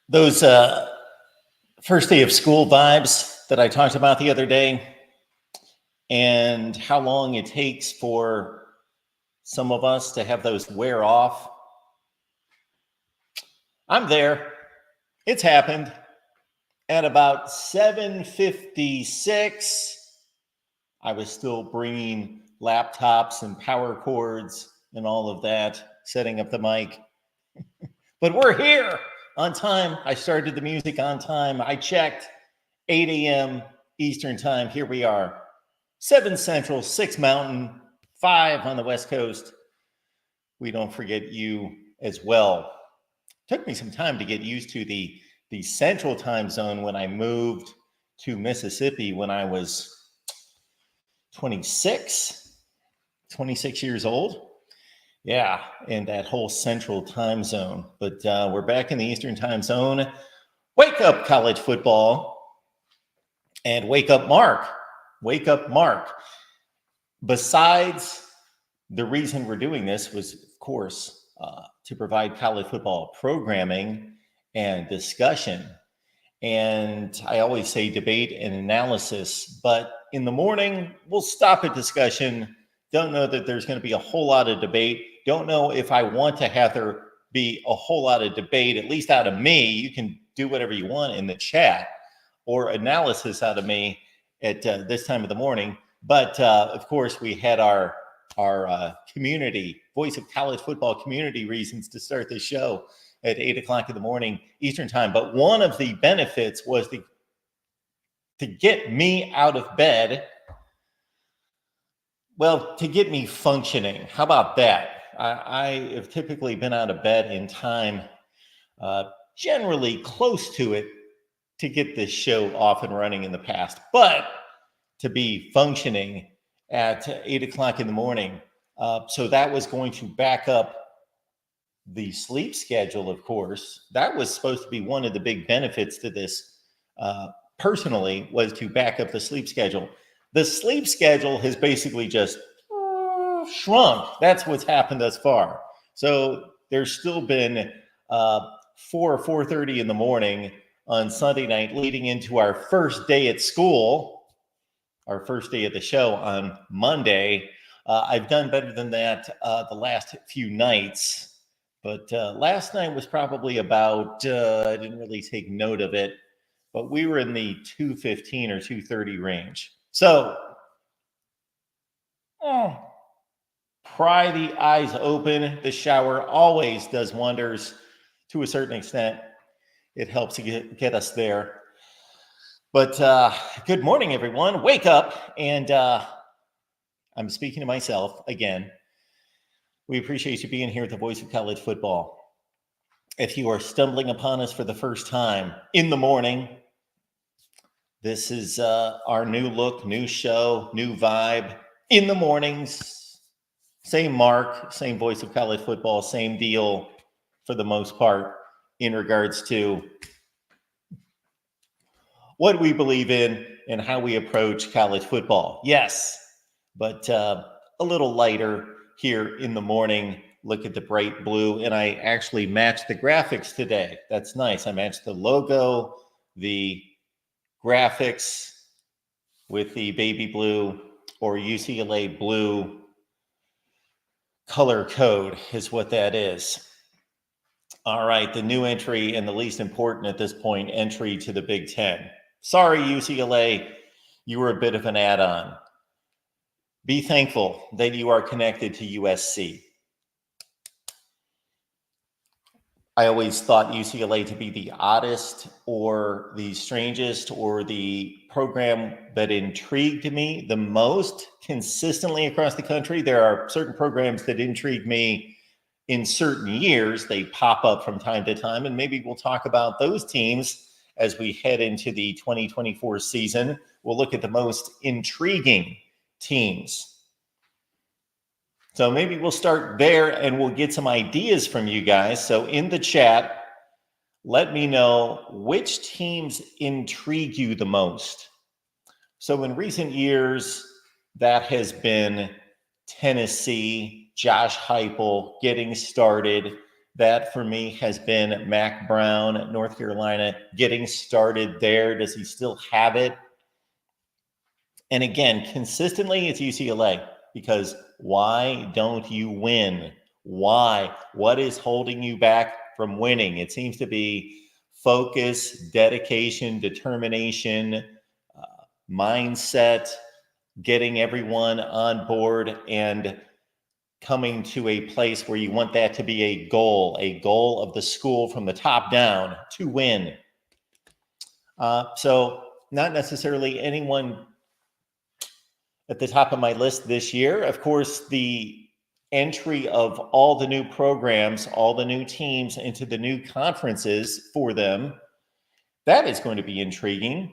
Those first day of school vibes that I talked about the other day, and how long it takes for some of us to have those wear off. I'm there. It's happened. At about 7:56, I was still bringing laptops and power cords and all of that, setting up the mic. But we're here on time. I started the music on time. I checked 8 a.m. Eastern time. Here we are. 7 Central, 6 Mountain, 5 on the West Coast. We don't forget you as well. Took me some time to get used to the Central time zone when I moved to Mississippi when I was 26 years old. Yeah, and that whole Central time zone. But we're back in the Eastern time zone. Wake up, college football. And wake up, Mark. Wake up, Mark. Besides, the reason we're doing this was, of course, to provide college football programming and discussion. And I always say debate and analysis, but in the morning, we'll stop at discussion. Don't know that there's going to be a whole lot of debate. Don't know if I want to have there be a whole lot of debate, at least out of me. You can do whatever you want in the chat, or analysis out of me at this time of the morning. But of course, we had our community, Voice of College Football community reasons to start this show at 8 o'clock in the morning Eastern time. But one of the benefits was to get me out of bed. Well, to get me functioning. How about that? I have typically been out of bed in time, generally close to it, to get this show off and running in the past. But to be functioning at 8 o'clock in the morning. So that was going to back up the sleep schedule, of course. That was supposed to be one of the big benefits to this, personally, was to back up the sleep schedule. The sleep schedule has basically just shrunk. That's what's happened thus far. So there's still been 4 or 4:30 in the morning on Sunday night leading into our first day at school, our first day of the show on Monday. I've done better than that the last few nights, but last night was probably about, I didn't really take note of it, but we were in the 2:15 or 2:30 range. So, pry the eyes open. The shower always does wonders to a certain extent. It helps to get us there. But good morning, everyone. Wake up. And I'm speaking to myself again. We appreciate you being here at the Voice of College Football. If you are stumbling upon us for the first time in the morning, this is our new look, new show, new vibe. In the mornings, same Mark, same Voice of College Football, same deal for the most part in regards to what we believe in and how we approach college football. Yes, but a little lighter here in the morning. Look at the bright blue, and I actually matched the graphics today. That's nice. I matched the logo, the graphics with the baby blue or UCLA blue color code is what that is. All right, the new entry and the least important at this point, entry to the Big Ten. Sorry, UCLA, you were a bit of an add-on. Be thankful that you are connected to USC. I always thought UCLA to be the oddest or the strangest or the program that intrigued me the most consistently across the country. There are certain programs that intrigue me in certain years. They pop up from time to time, and maybe we'll talk about those teams as we head into the 2024 season. We'll look at the most intriguing teams. So maybe we'll start there and we'll get some ideas from you guys. So in the chat, let me know which teams intrigue you the most. So in recent years, that has been Tennessee, Josh Heupel getting started, That for me has been Mac Brown, North Carolina, getting started there. Does he still have it? And again, consistently it's UCLA, because why don't you win? Why? What is holding you back from winning? It seems to be focus, dedication, determination, mindset, getting everyone on board and coming to a place where you want that to be a goal of the school from the top down to win. So not necessarily anyone at the top of my list this year. Of course, the entry of all the new programs, all the new teams into the new conferences for them, that is going to be intriguing.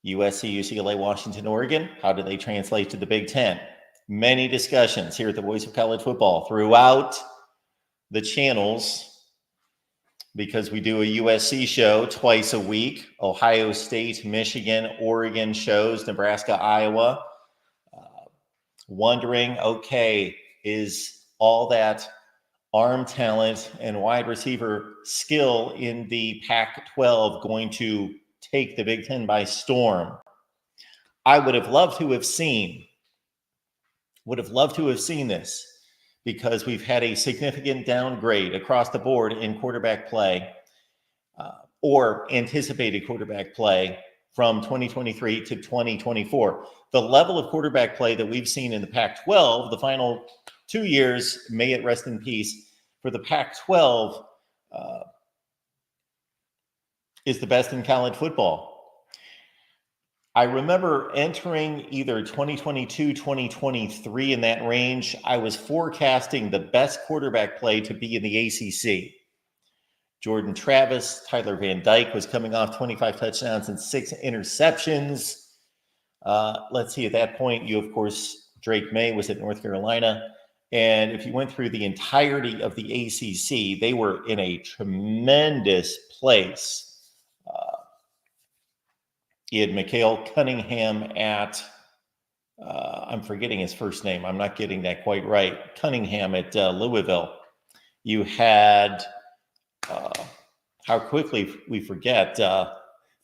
USC, UCLA, Washington, Oregon, how do they translate to the Big Ten? Many discussions here at the Voice of College Football throughout the channels, because we do a USC show twice a week, Ohio State, Michigan, Oregon shows, Nebraska, Iowa. Wondering, okay, is all that arm talent and wide receiver skill in the Pac-12 going to take the Big Ten by storm? I would have loved to have seen this, because we've had a significant downgrade across the board in quarterback play, or anticipated quarterback play from 2023 to 2024. The level of quarterback play that we've seen in the Pac-12, the final 2 years, may it rest in peace, for the Pac-12 is the best in college football. I remember entering either 2022, 2023, in that range, I was forecasting the best quarterback play to be in the ACC. Jordan Travis, Tyler Van Dyke was coming off 25 touchdowns and 6 interceptions. Let's see, at that point, of course, Drake May was at North Carolina. And if you went through the entirety of the ACC, they were in a tremendous place. You had Mikhail Cunningham at, I'm forgetting his first name. I'm not getting that quite right. Cunningham at Louisville. You had, how quickly we forget,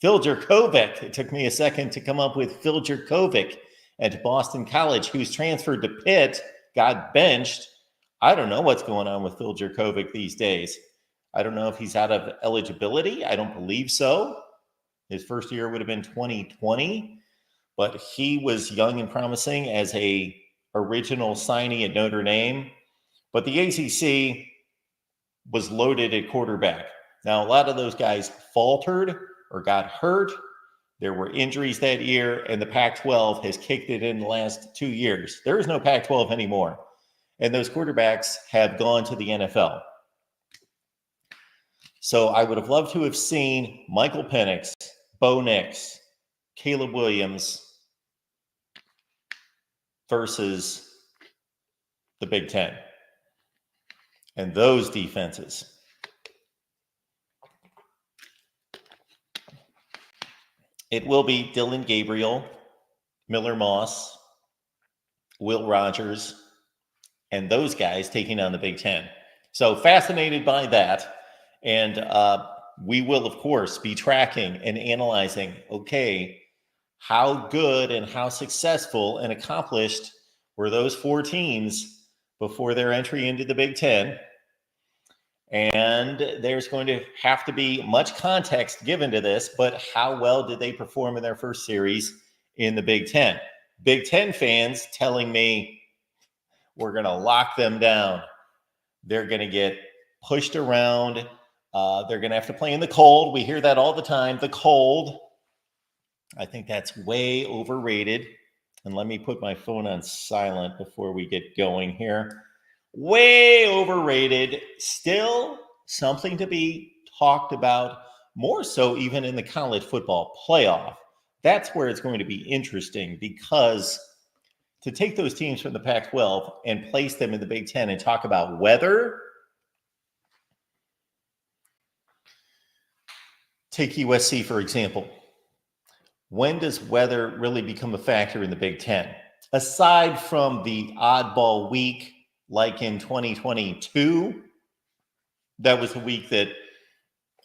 Phil Jurkovec. It took me a second to come up with Phil Jurkovec at Boston College, who's transferred to Pitt, got benched. I don't know what's going on with Phil Jurkovec these days. I don't know if he's out of eligibility. I don't believe so. His first year would have been 2020, but he was young and promising as a original signee at Notre Dame. But the ACC was loaded at quarterback. Now, a lot of those guys faltered or got hurt. There were injuries that year, and the Pac-12 has kicked it in the last 2 years. There is no Pac-12 anymore, and those quarterbacks have gone to the NFL. So I would have loved to have seen Michael Penix, Bo Nix, Caleb Williams versus the Big Ten and those defenses. It will be Dylan Gabriel, Miller Moss, Will Rogers, and those guys taking on the Big Ten. So fascinated by that. And we will, of course, be tracking and analyzing, okay, how good and how successful and accomplished were those 4 teams before their entry into the Big Ten. And there's going to have to be much context given to this, but how well did they perform in their first series in the Big Ten? Big Ten fans telling me we're going to lock them down. They're going to get pushed around. They're going to have to play in the cold. We hear that all the time, the cold. I think that's way overrated. And let me put my phone on silent before we get going here. Way overrated. Still something to be talked about, more so even in the college football playoff. That's where it's going to be interesting, because to take those teams from the Pac-12 and place them in the Big Ten and talk about weather. Take USC, for example. When does weather really become a factor in the Big Ten? Aside from the oddball week like in 2022. That was the week that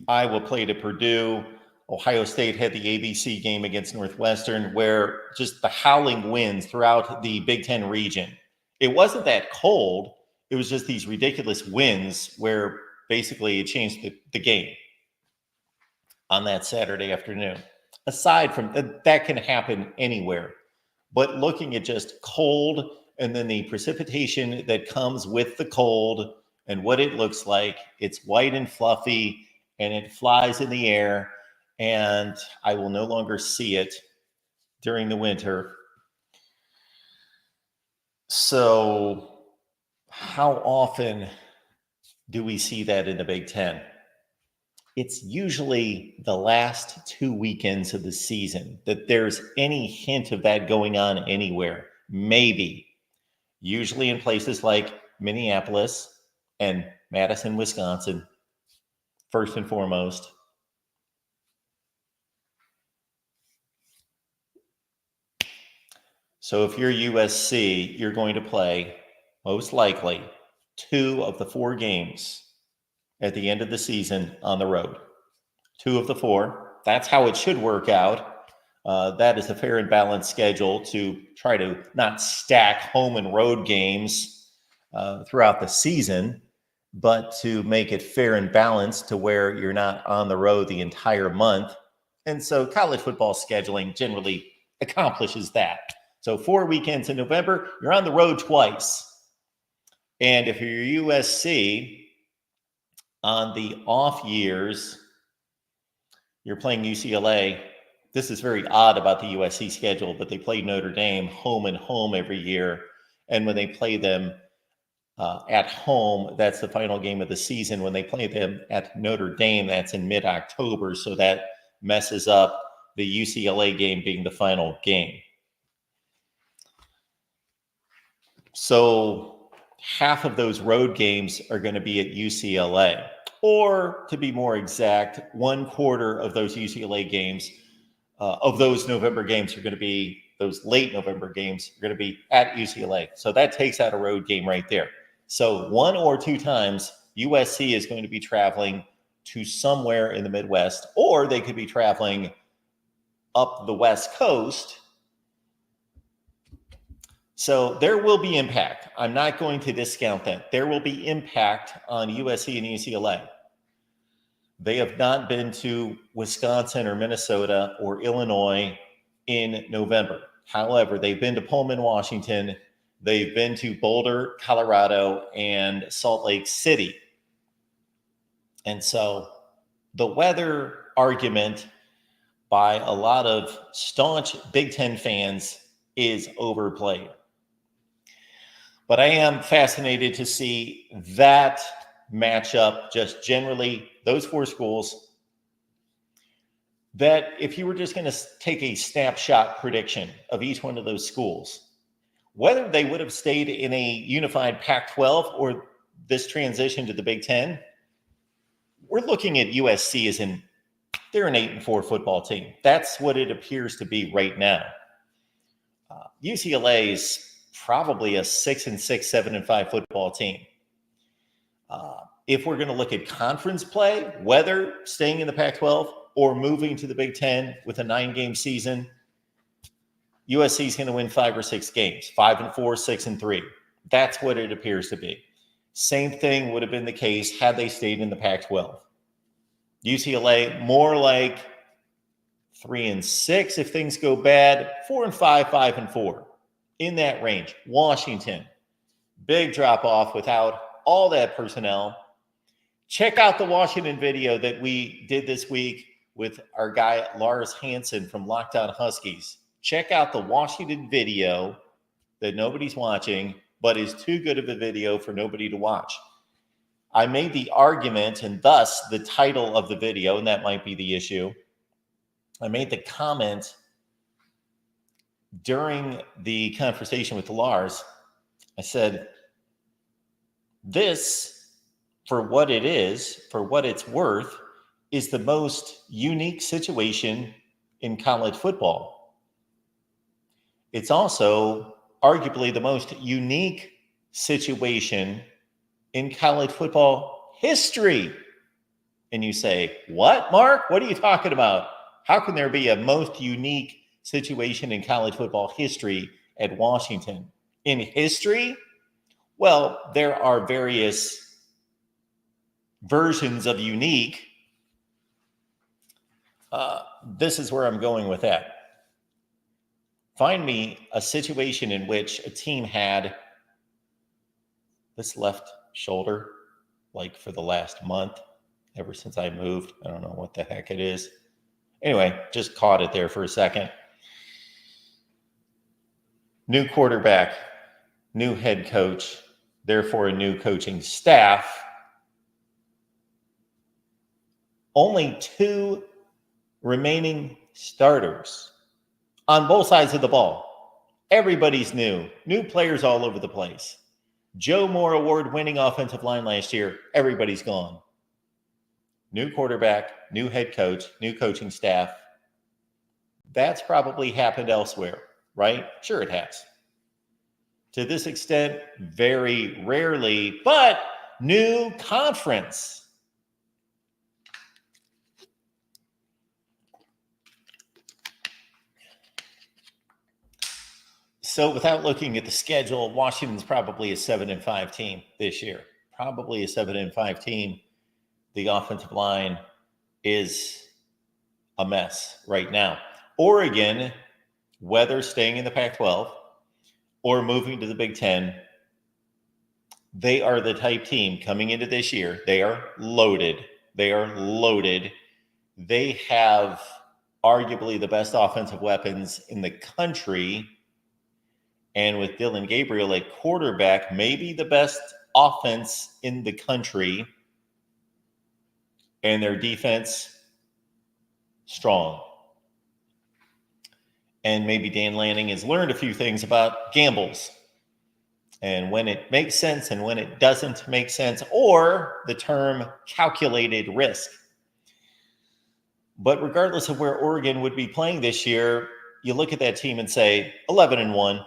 Iowa played at Purdue. Ohio State had the ABC game against Northwestern, where just the howling winds throughout the Big Ten region. It wasn't that cold. It was just these ridiculous winds where basically it changed the game on that Saturday afternoon. Aside from that can happen anywhere. But looking at just cold and then the precipitation that comes with the cold and what it looks like, it's white and fluffy and it flies in the air, and I will no longer see it during the winter. So how often do we see that in the Big Ten? It's usually the last 2 weekends of the season that there's any hint of that going on anywhere. Maybe. Usually in places like Minneapolis and Madison, Wisconsin, first and foremost. So if you're USC, you're going to play, most likely, 2 of the 4 games at the end of the season on the road. 2 of the 4. That's how it should work out. That is a fair and balanced schedule to try to not stack home and road games throughout the season, but to make it fair and balanced to where you're not on the road the entire month. And so college football scheduling generally accomplishes that. So 4 weekends in November, you're on the road twice. And if you're USC, on the off years, you're playing UCLA. This is very odd about the USC schedule, but they play Notre Dame home and home every year. And when they play them at home, that's the final game of the season. When they play them at Notre Dame, that's in mid-October. So that messes up the UCLA game being the final game. So half of those road games are going to be at UCLA. Or to be more exact, 1/4 of those UCLA games, of those November games are going to be, those late November games are going to be at UCLA. So that takes out a road game right there. So 1 or 2 times USC is going to be traveling to somewhere in the Midwest, or they could be traveling up the West Coast. So there will be impact. I'm not going to discount that. There will be impact on USC and UCLA. They have not been to Wisconsin or Minnesota or Illinois in November. However, they've been to Pullman, Washington. They've been to Boulder, Colorado, and Salt Lake City. And so the weather argument by a lot of staunch Big Ten fans is overplayed. But I am fascinated to see that matchup, just generally, those 4 schools, that if you were just going to take a snapshot prediction of each one of those schools, whether they would have stayed in a unified Pac-12 or this transition to the Big Ten, we're looking at USC as they're an 8-4 football team. That's what it appears to be right now. UCLA is probably a 6-6, 7-5 football team. If we're going to look at conference play, whether staying in the Pac-12 or moving to the Big Ten with a 9-game season, USC is going to win 5 or 6 games, 5-4, 6-3. That's what it appears to be. Same thing would have been the case had they stayed in the Pac-12. UCLA, more like 3-6 if things go bad, 4-5, 5-4, in that range. Washington, big drop off without all that personnel. Check out the Washington video that we did this week with our guy Lars Hansen from Lockdown Huskies. Check out the Washington video that nobody's watching, but is too good of a video for nobody to watch. I made the argument, and thus the title of the video, and that might be the issue. I made the comment during the conversation with Lars. I said, this, for what it is, for what it's worth, is the most unique situation in college football. It's also arguably the most unique situation in college football history. And you say, what, Mark? What are you talking about? How can there be a most unique situation in college football history at Washington? In history? Well, there are various versions of unique. This is where I'm going with that. Find me a situation in which a team had this left shoulder, like for the last month, ever since I moved. I don't know what the heck it is. Anyway, just caught it there for a second. New quarterback, new head coach, therefore a new coaching staff. Only 2 remaining starters on both sides of the ball. Everybody's new players all over the place. Joe Moore award-winning offensive line last year, everybody's gone. New quarterback, new head coach, new coaching staff. That's probably happened elsewhere, right? Sure it has. To this extent, very rarely, but new conference. So without looking at the schedule, Washington's probably a 7-5 team this year. Probably a 7-5 team. The offensive line is a mess right now. Oregon, whether staying in the Pac-12 or moving to the Big Ten, they are the type team coming into this year. They are loaded. They have arguably the best offensive weapons in the country. And with Dylan Gabriel at quarterback, maybe the best offense in the country. And their defense, strong. And maybe Dan Lanning has learned a few things about gambles. And when it makes sense and when it doesn't make sense, or the term calculated risk. But regardless of where Oregon would be playing this year, you look at that team and say 11-1.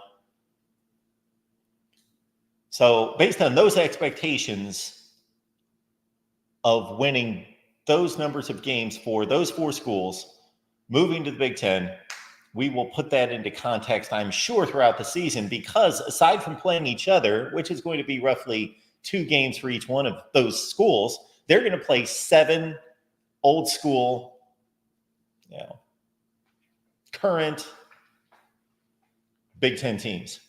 So based on those expectations of winning those numbers of games for those 4 schools, moving to the Big Ten, we will put that into context, I'm sure, throughout the season, because aside from playing each other, which is going to be roughly 2 games for each one of those schools, they're going to play 7 old school, current Big Ten teams.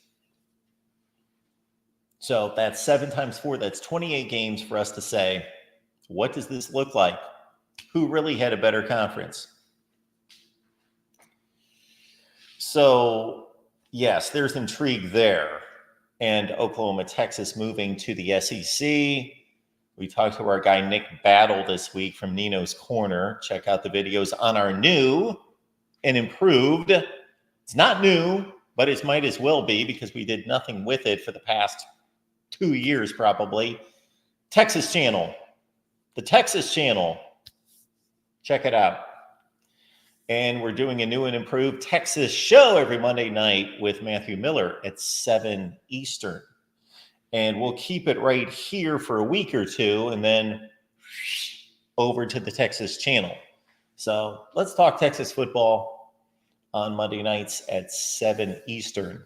So that's 7 times 4. That's 28 games for us to say, what does this look like? Who really had a better conference? So, yes, there's intrigue there. And Oklahoma, Texas moving to the SEC. We talked to our guy Nick Battle this week from Nino's Corner. Check out the videos on our new and improved. It's not new, but it might as well be because we did nothing with it for the past 2 years probably. Texas channel. The Texas channel. Check it out. And we're doing a new and improved Texas show every Monday night with Matthew Miller at 7 Eastern. And we'll keep it right here for a week or 2 and then over to the Texas channel. So let's talk Texas football on Monday nights at 7 Eastern.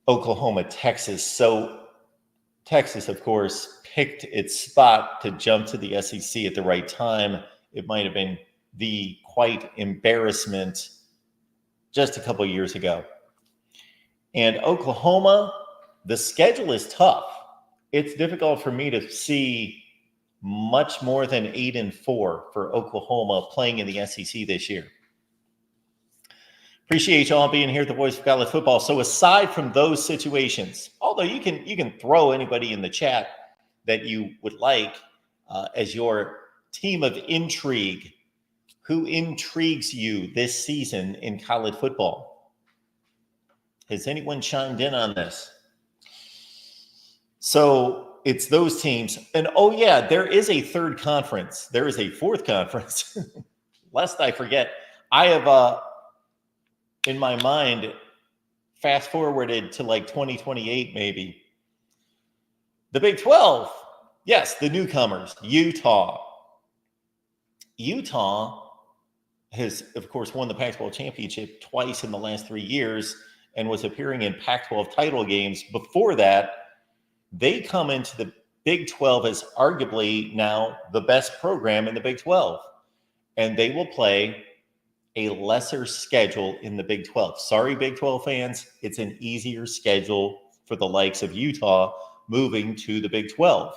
Oklahoma, Texas. So Texas, of course, picked its spot to jump to the SEC at the right time. It might have been the quite embarrassment just a couple years ago. And Oklahoma, the schedule is tough. It's difficult for me to see much more than 8-4 for Oklahoma playing in the SEC this year. Appreciate you all being here at the Voice of College Football. So aside from those situations, although you can throw anybody in the chat that you would like as your team of intrigue, who intrigues you this season in college football? Has anyone chimed in on this? So it's those teams. And oh yeah, there is a 3rd conference. There is a 4th conference. Lest I forget, I have in my mind fast forwarded to like 2028, maybe. The Big 12, yes, the newcomers, Utah. Utah has, of course, won the Pac-12 championship twice in the last 3 years and was appearing in Pac-12 title games. Before that, they come into the Big 12 as arguably now the best program in the Big 12. And they will play a lesser schedule in the Big 12. Sorry, Big 12 fans, it's an easier schedule for the likes of Utah moving to the Big 12.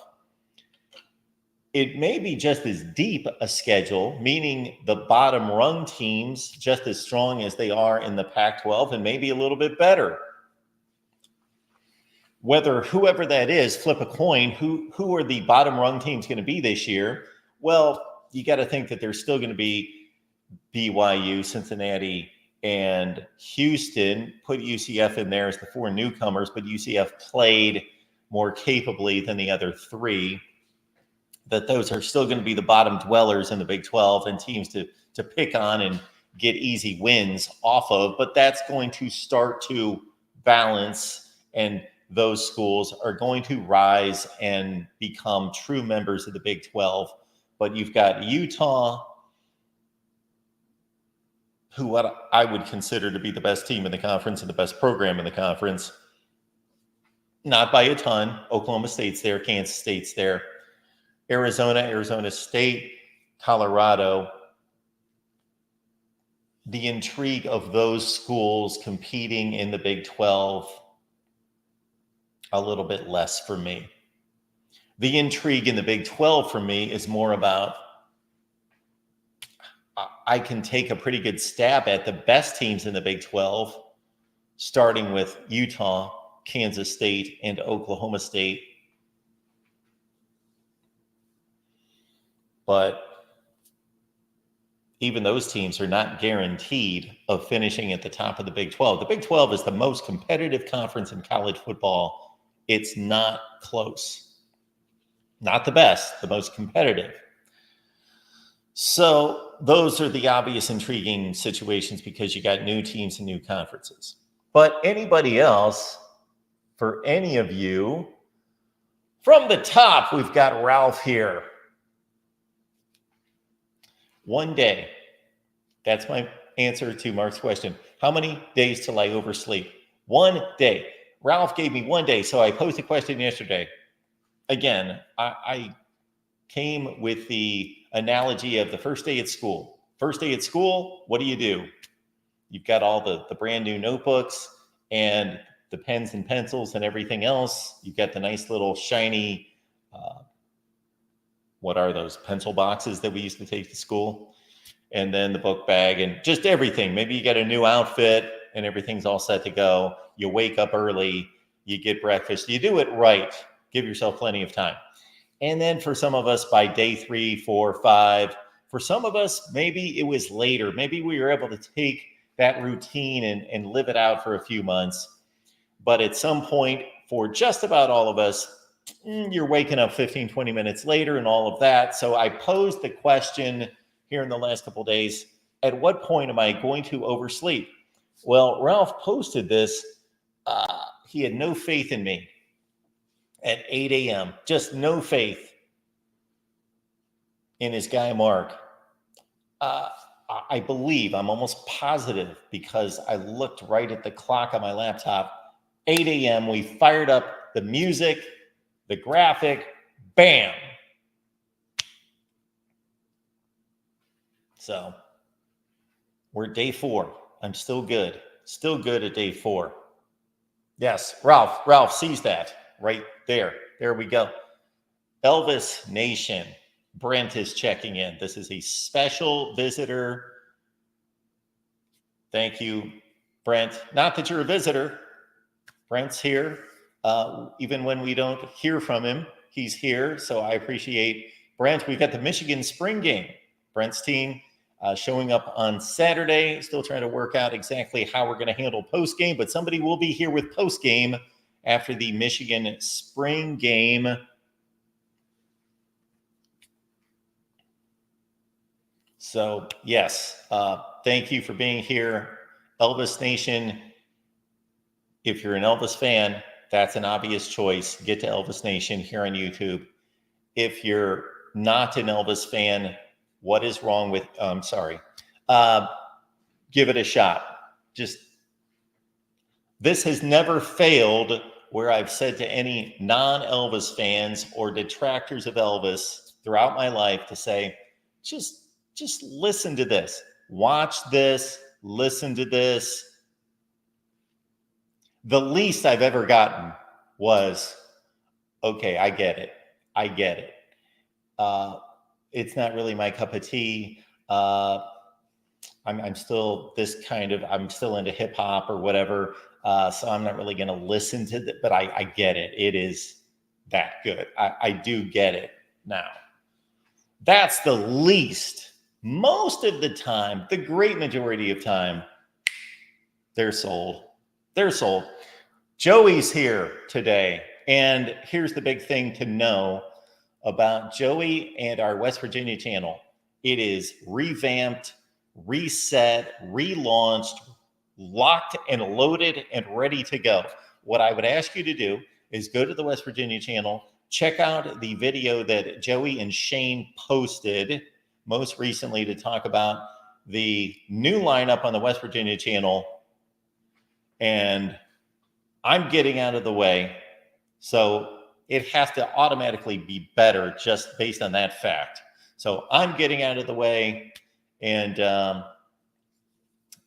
It may be just as deep a schedule, meaning the bottom rung teams just as strong as they are in the Pac-12 and maybe a little bit better. Whether whoever that is, flip a coin, who are the bottom rung teams going to be this year? Well, you got to think that there's still going to be BYU, Cincinnati, and Houston. Put UCF in there as the 4 newcomers, but UCF played more capably than the other 3. That those are still going to be the bottom dwellers in the Big 12 and teams to pick on and get easy wins off of. But that's going to start to balance, and those schools are going to rise and become true members of the Big 12. But you've got Utah, who what I would consider to be the best team in the conference and the best program in the conference. Not by a ton. Oklahoma State's there, Kansas State's there. Arizona State, Colorado. The intrigue of those schools competing in the Big 12, a little bit less for me. The intrigue in the Big 12 for me is more about I can take a pretty good stab at the best teams in the Big 12, starting with Utah, Kansas State, and Oklahoma State. But even those teams are not guaranteed of finishing at the top of the Big 12. The Big 12 is the most competitive conference in college football. It's not close. Not the best, the most competitive. So those are the obvious intriguing situations because you got new teams and new conferences. But anybody else, for any of you, from the top, we've got Ralph here. One day. That's my answer to Mark's question. How many days till I oversleep? 1 day. Ralph gave me 1 day, so I posed a question yesterday. Again, I came with the analogy of the first day at school. First day at school, what do? You've got all the brand new notebooks and the pens and pencils and everything else. You've got the nice little shiny what are those pencil boxes that we used to take to school? And then the book bag and just everything. Maybe you got a new outfit and everything's all set to go. You wake up early, you get breakfast, you do it right. Give yourself plenty of time. And then for some of us by day 3, 4, 5, for some of us, maybe it was later. Maybe we were able to take that routine and live it out for a few months. But at some point, for just about all of us, you're waking up 15, 20 minutes later and all of that. So I posed the question here in the last couple of days, at what point am I going to oversleep? Well, Ralph posted this. He had no faith in me at 8 a.m., just no faith in his guy, Mark. I believe, I'm almost positive because I looked right at the clock on my laptop, 8 a.m., we fired up the music, the graphic, bam. So we're day 4. I'm still good. Still good at day 4. Yes, Ralph sees that right there. There we go. Elvis Nation. Brent is checking in. This is a special visitor. Thank you, Brent. Not that you're a visitor. Brent's here. Even when we don't hear from him, he's here. So I appreciate Brent. We've got the Michigan spring game. Brent's team showing up on Saturday. Still trying to work out exactly how we're going to handle post-game, but somebody will be here with post-game after the Michigan spring game. So, yes, thank you for being here, Elvis Nation. If you're an Elvis fan, that's an obvious choice. Get to Elvis Nation here on YouTube. If you're not an Elvis fan, what is wrong with, give it a shot. This has never failed where I've said to any non-Elvis fans or detractors of Elvis throughout my life to say, just listen to this, watch this, listen to this. The least I've ever gotten was, okay, I get it. It's not really my cup of tea. I'm still I'm still into hip hop or whatever. So I'm not really going to listen to it, but I get it. It is that good. I do get it now. That's the least. Most of the time, the great majority of time, they're sold. Joey's here today. And here's the big thing to know about Joey and our West Virginia channel. It is revamped, reset, relaunched, locked and loaded and ready to go. What I would ask you to do is go to the West Virginia channel, check out the video that Joey and Shane posted most recently to talk about the new lineup on the West Virginia channel. And I'm getting out of the way, so it has to automatically be better just based on that fact. So I'm getting out of the way, and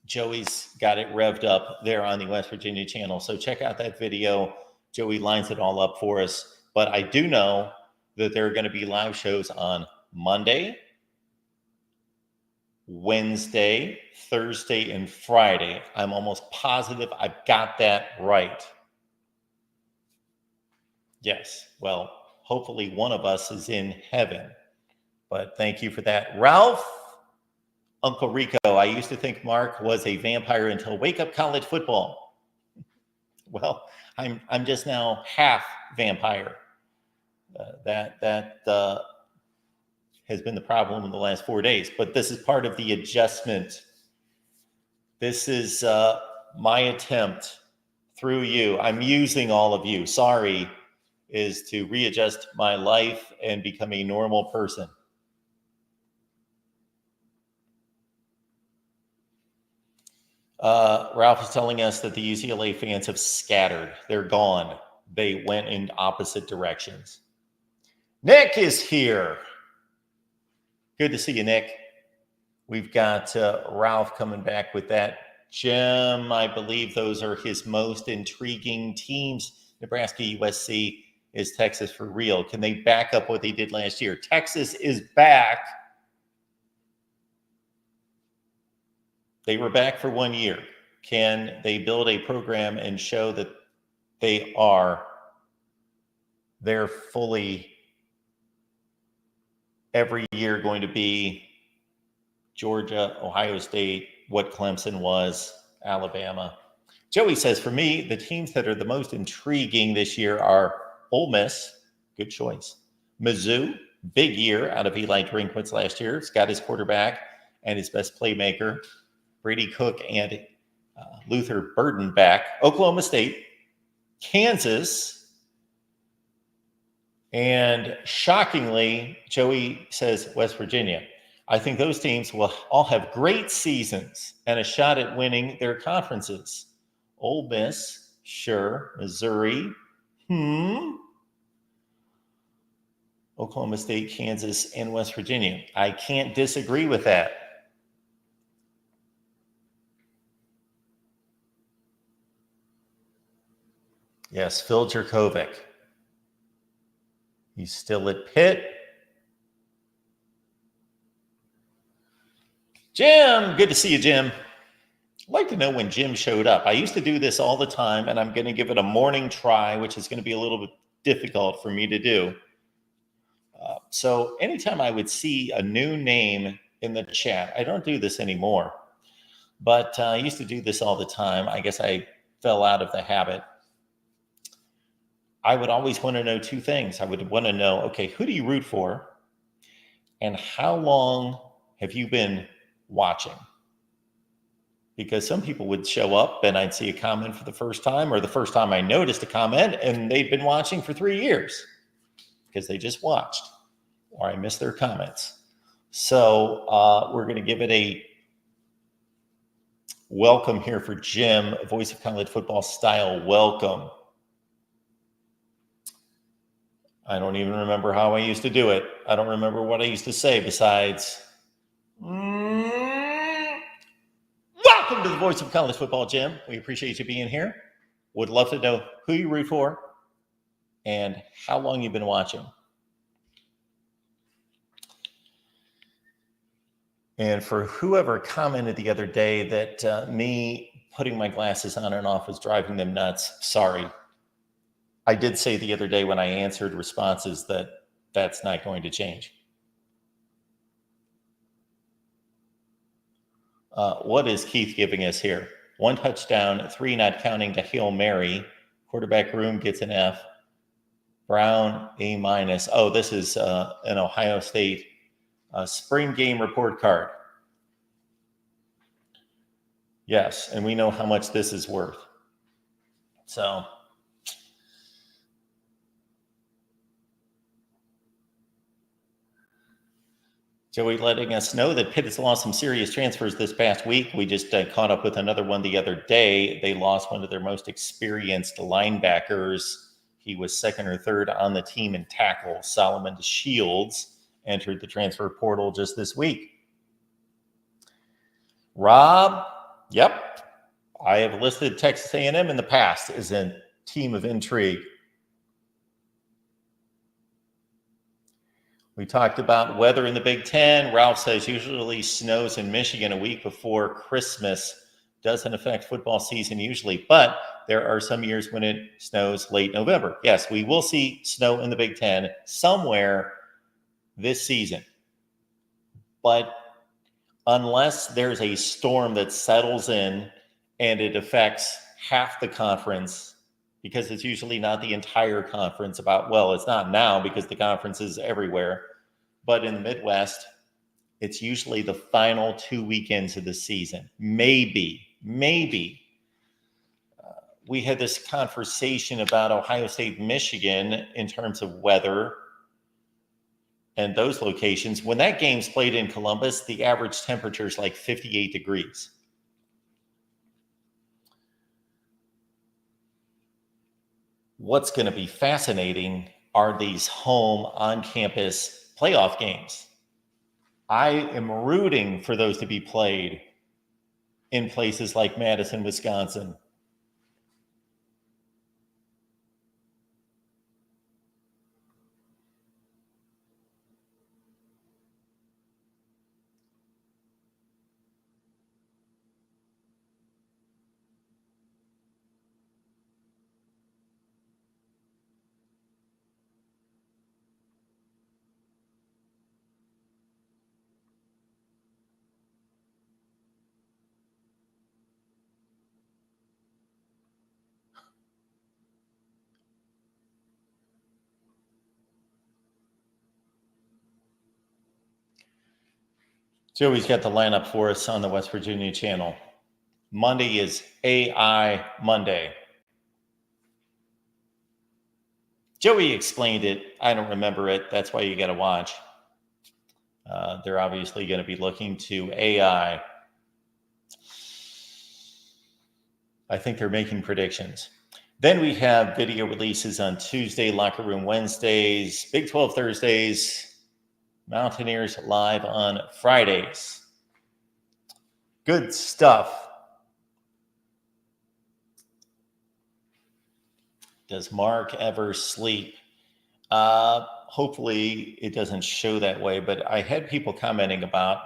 Joey's got it revved up there on the West Virginia channel. So check out that video. Joey lines it all up for us. But I do know that there are going to be live shows on Monday, Wednesday, Thursday, and Friday. I'm almost positive I've got that right. Yes. Well, hopefully one of us is in heaven. But thank you for that. Ralph, Uncle Rico, I used to think Mark was a vampire until Wake Up College Football. Well, I'm just now half vampire. That has been the problem in the last 4 days. But this is part of the adjustment. This is my attempt through you. I'm using all of you. Sorry, is to readjust my life and become a normal person. Ralph is telling us that the UCLA fans have scattered. They're gone. They went in opposite directions. Nick is here. Good to see you, Nick. We've got Ralph coming back with that. Jim, I believe those are his most intriguing teams. Nebraska, USC. Is Texas for real? Can they back up what they did last year? Texas is back. They were back for 1 year. Can they build a program and show that they're fully every year going to be Georgia, Ohio State, what Clemson was, Alabama? Joey says, for me, the teams that are the most intriguing this year are Ole Miss, good choice. Mizzou, big year out of Eli Drinkwitz last year. He's got his quarterback and his best playmaker, Brady Cook and Luther Burden back. Oklahoma State, Kansas, and shockingly, Joey says West Virginia. I think those teams will all have great seasons and a shot at winning their conferences. Ole Miss, sure. Missouri, Oklahoma State, Kansas, and West Virginia. I can't disagree with that. Yes, Phil Jerkovic. He's still at Pitt. Jim, good to see you, Jim. I'd like to know when Jim showed up. I used to do this all the time, and I'm going to give it a morning try, which is going to be a little bit difficult for me to do. So anytime I would see a new name in the chat, I don't do this anymore, but I used to do this all the time. I guess I fell out of the habit. I would always want to know two things. I would want to know, okay, who do you root for? And how long have you been watching? because some people would show up and I'd see a comment for the first time, or the first time I noticed a comment, and they'd been watching for 3 years because they just watched, or I missed their comments. So we're going to give it a welcome here for Jim, Voice of College Football style welcome. I don't even remember how I used to do it. I don't remember what I used to say besides, welcome to the Voice of College Football, Jim. We appreciate you being here. Would love to know who you root for and how long you've been watching. And for whoever commented the other day that me putting my glasses on and off was driving them nuts, sorry. I did say the other day when I answered responses that that's not going to change. What is Keith giving us here? 1 touchdown, 3 not counting to Hail Mary. Quarterback room gets an F. Brown, A-. Oh, this is an Ohio State spring game report card. Yes, and we know how much this is worth. So Joey letting us know that Pitt has lost some serious transfers this past week. We just caught up with another one the other day. They lost one of their most experienced linebackers. He was second or third on the team in tackle. Solomon Shields entered the transfer portal just this week. Rob, yep. I have listed Texas A&M in the past as a team of intrigue. We talked about weather in the Big Ten. Ralph says usually snows in Michigan a week before Christmas. Doesn't affect football season usually, but there are some years when it snows late November. Yes, we will see snow in the Big Ten somewhere this season. But unless there's a storm that settles in and it affects half the conference, because it's usually not the entire conference it's not now because the conference is everywhere. But in the Midwest, it's usually the final 2 weekends of the season. Maybe. We had this conversation about Ohio State, Michigan in terms of weather and those locations. When that game's played in Columbus, the average temperature is like 58 degrees. What's going to be fascinating are these home on-campus playoff games. I am rooting for those to be played in places like Madison, Wisconsin. Joey's got the lineup for us on the West Virginia channel. Monday is AI Monday. Joey explained it. I don't remember it. That's why you got to watch. They're obviously going to be looking to AI. I think they're making predictions. Then we have video releases on Tuesday, Locker Room Wednesdays, Big 12 Thursdays, Mountaineers live on Fridays. Good stuff. Does Mark ever sleep? Hopefully it doesn't show that way, but I had people commenting about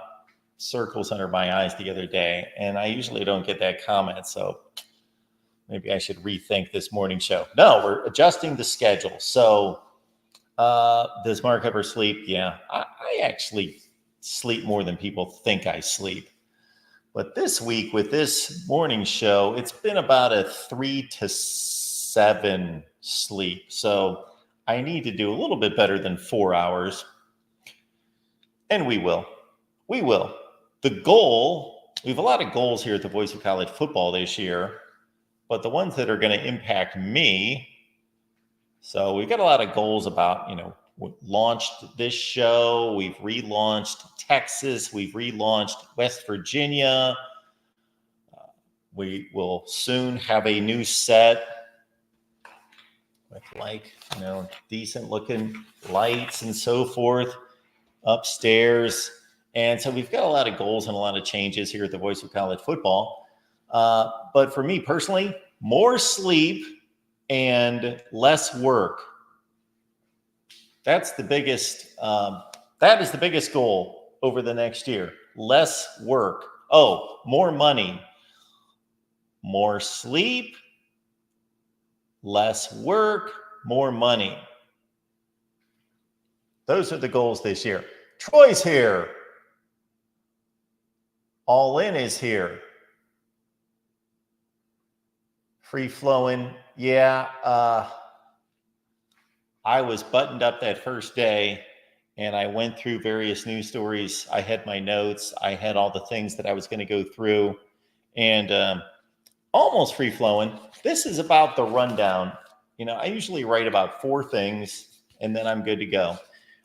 circles under my eyes the other day, and I usually don't get that comment, so maybe I should rethink this morning show. No, we're adjusting the schedule. So does Mark ever sleep? Yeah, I actually sleep more than people think I sleep. But this week with this morning show, it's been about a 3 to 7 sleep. So I need to do a little bit better than 4 hours. And we will. We will. The goal We have a lot of goals here at the Voice of College Football this year, but the ones that are going to impact me. So we've got a lot of goals about, we launched this show. We've relaunched Texas. We've relaunched West Virginia. We will soon have a new set with decent looking lights and so forth upstairs. And so we've got a lot of goals and a lot of changes here at the Voice of College Football. But for me personally, more sleep and less work. That's the biggest, that is the biggest goal over the next year. Less work. Oh, more money. More sleep, less work, more money. Those are the goals this year. Troy's here. All In is here. Free flowing. Yeah, I was buttoned up that first day and I went through various news stories. I had my notes. I had all the things that I was going to go through and almost free flowing. This is about the rundown. I usually write about 4 things and then I'm good to go.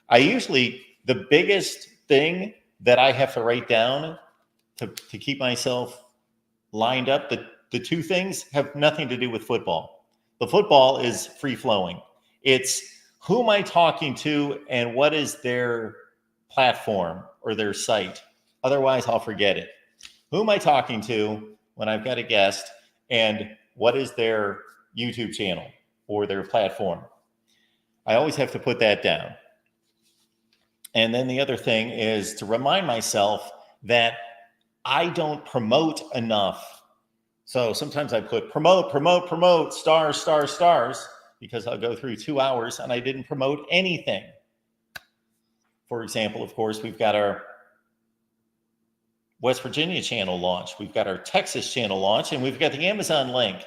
The biggest thing that I have to write down to keep myself lined up, the 2 things have nothing to do with football. The football is free flowing. It's who am I talking to and what is their platform or their site. Otherwise, I'll forget it. Who am I talking to when I've got a guest and what is their YouTube channel or their platform? I always have to put that down. And then the other thing is to remind myself that I don't promote enough. So sometimes I put promote, stars, because I'll go through 2 hours and I didn't promote anything. For example, of course, we've got our West Virginia channel launch. We've got our Texas channel launch, and we've got the Amazon link.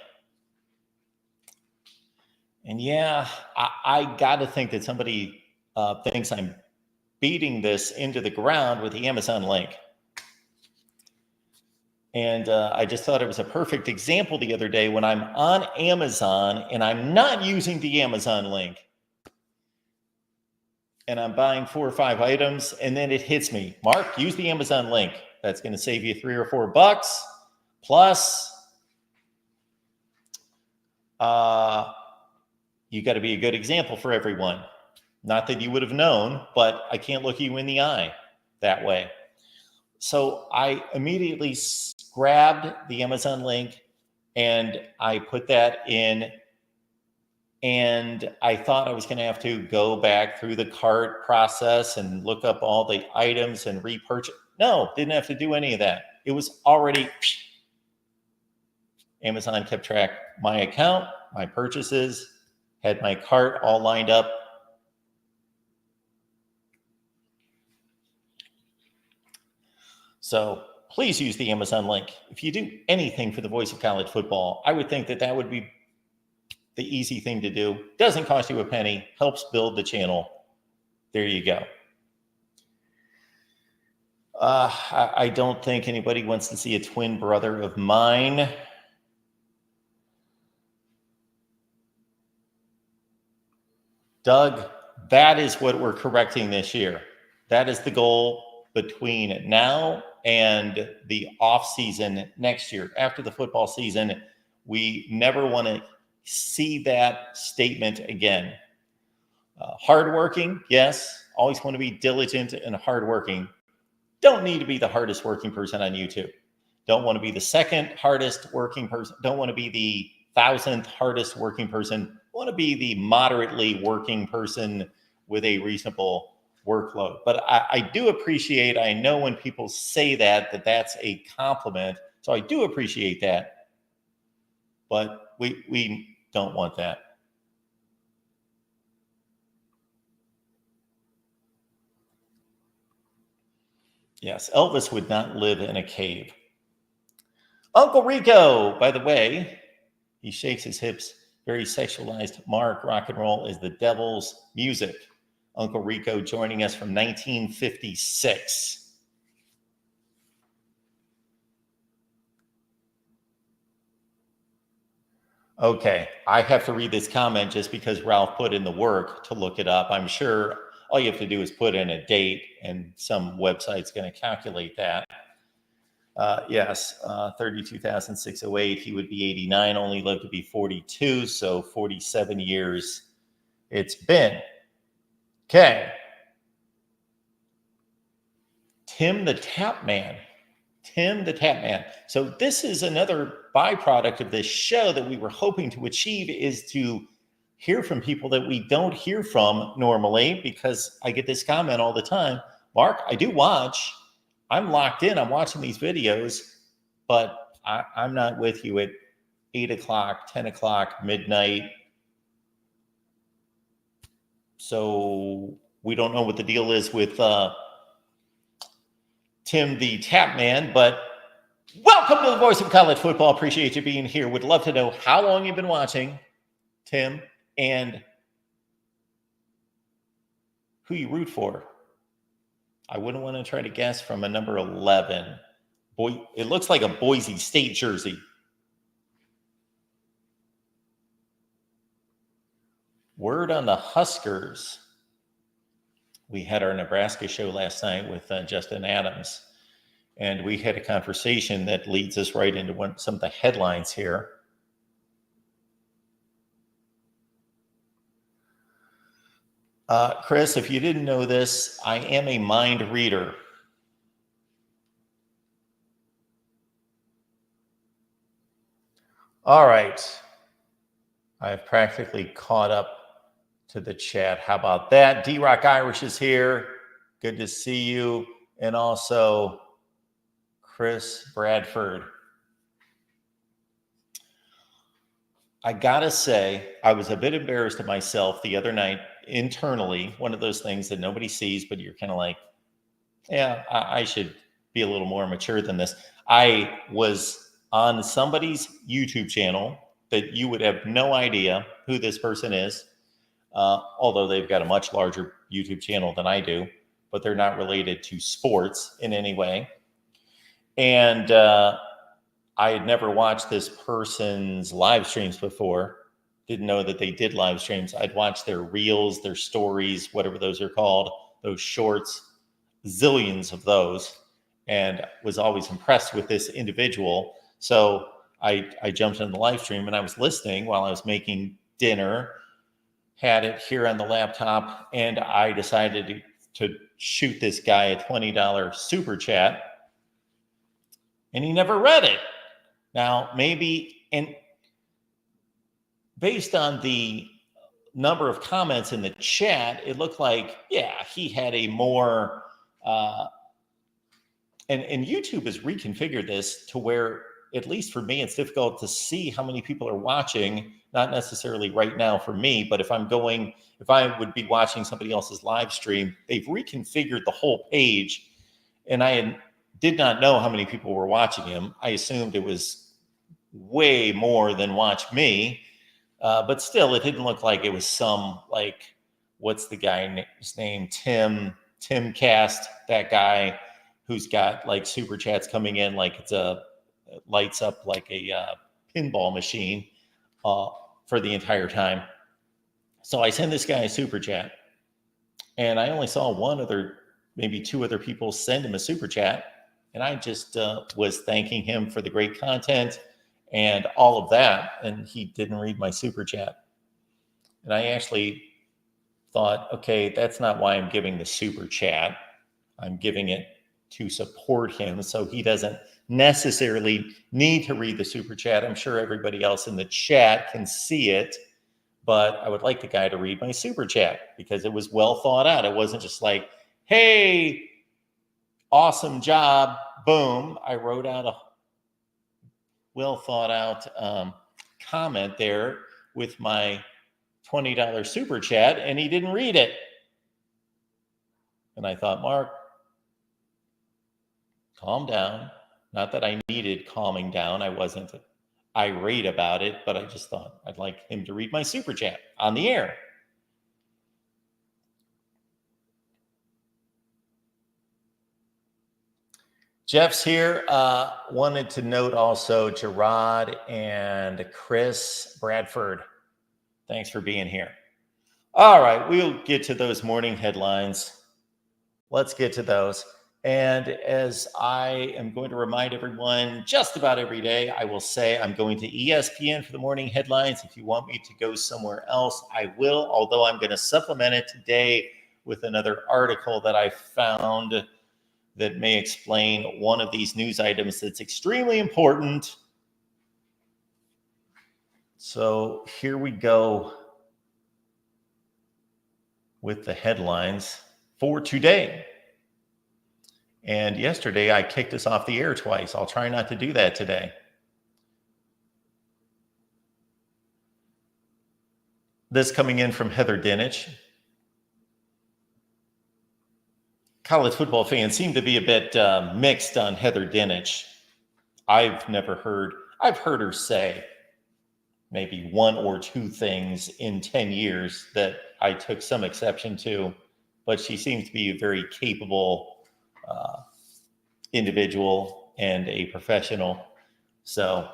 And yeah, I got to think that somebody thinks I'm beating this into the ground with the Amazon link. And I just thought it was a perfect example the other day when I'm on Amazon and I'm not using the Amazon link. And I'm buying 4 or 5 items, and then it hits me. Mark, use the Amazon link. That's going to save you $3 or $4. Plus, you got to be a good example for everyone. Not that you would have known, but I can't look you in the eye that way. So I immediately grabbed the Amazon link and I put that in. And I thought I was going to have to go back through the cart process and look up all the items and repurchase. No, didn't have to do any of that. It was already, Amazon kept track of my account, my purchases, had my cart all lined up. So please use the Amazon link. If you do anything for the Voice of College Football, I would think that that would be the easy thing to do. Doesn't cost you a penny, helps build the channel. There you go. I don't think anybody wants to see a twin brother of mine. Doug, that is what we're correcting this year. That is the goal between now and the off season next year. After the football season, we never want to see that statement again. Hardworking, yes. Always want to be diligent and hardworking. Don't need to be the hardest working person on YouTube. Don't want to be the second hardest working person. Don't want to be the 1,000th hardest working person. Want to be the moderately working person with a reasonable workload. But I do appreciate, I know when people say that that's a compliment. So I do appreciate that. But we don't want that. Yes, Elvis would not live in a cave. Uncle Rico, by the way, he shakes his hips, very sexualized. Mark, rock and roll is the devil's music. Uncle Rico joining us from 1956. Okay, I have to read this comment just because Ralph put in the work to look it up. I'm sure all you have to do is put in a date and some website's going to calculate that. Yes, 32,608. He would be 89, only lived to be 42, so 47 years it's been. Okay. Tim the Tap Man. Tim the Tap Man. So this is another byproduct of this show that we were hoping to achieve, is to hear from people that we don't hear from normally, because I get this comment all the time. Mark, I do watch. I'm locked in. I'm watching these videos, but I'm not with you at 8 o'clock, 10 o'clock, midnight. So we don't know what the deal is with Tim the Tap Man, but welcome to the Voice of College Football. Appreciate you being here. Would love to know how long you've been watching, Tim, and who you root for. I wouldn't want to try to guess from a number 11. Boy, it looks like a Boise State jersey. Word on the Huskers. We had our Nebraska show last night with Justin Adams, and we had a conversation that leads us right into some of the headlines here. Chris, if you didn't know this, I am a mind reader. All right. I've practically caught up to the chat. How about that? D-Rock Irish is here. Good to see you. And also Chris Bradford. I gotta say, I was a bit embarrassed of myself the other night internally. One of those things that nobody sees, but you're kind of like, yeah, I should be a little more mature than this. I was on somebody's YouTube channel that you would have no idea who this person is, although they've got a much larger YouTube channel than I do, but they're not related to sports in any way. And I had never watched this person's live streams before. Didn't know that they did live streams. I'd watch their reels, their stories, whatever those are called, those shorts, zillions of those, and was always impressed with this individual. So I jumped in the live stream and I was listening while I was making dinner, had it here on the laptop, and I decided to shoot this guy a $20 super chat, and he never read it. Now, maybe, and based on the number of comments in the chat, it looked like, yeah, he had a more, and YouTube has reconfigured this to where, at least for me, it's difficult to see how many people are watching, not necessarily right now for me, but if I would be watching somebody else's live stream, they've reconfigured the whole page, and I did not know how many people were watching him. I assumed it was way more than watch me, but still, it didn't look like it was some, like, what's the guy's name? Tim Cast, that guy who's got like super chats coming in like it lights up like a pinball machine for the entire time. So I send this guy a super chat, and I only saw maybe two other people send him a super chat, and I just was thanking him for the great content and all of that, and he didn't read my super chat. And I actually thought, okay, that's not why I'm giving the super chat. I'm giving it to support him, so he doesn't necessarily need to read the super chat. I'm sure everybody else in the chat can see it, but I would like the guy to read my super chat because it was well thought out. It wasn't just like, hey, awesome job, boom. I wrote out a well thought out comment there with my $20 super chat, and he didn't read it. And I thought, Mark, calm down. Not that I needed calming down. I wasn't irate about it, but I just thought I'd like him to read my super chat on the air. Jeff's here. Wanted to note also Gerard and Chris Bradford. Thanks for being here. All right, we'll get to those morning headlines. Let's get to those. And as I am going to remind everyone just about every day, I will say I'm going to ESPN for the morning headlines. If you want me to go somewhere else, I will, although I'm going to supplement it today with another article that I found that may explain one of these news items that's extremely important. So here we go with the headlines for today. And yesterday I kicked us off the air twice. I'll try not to do that today. This coming in from Heather Dinich. College football fans seem to be a bit mixed on Heather Dinich. I've heard her say maybe one or two things in 10 years that I took some exception to, but she seems to be a very capable individual and a professional. So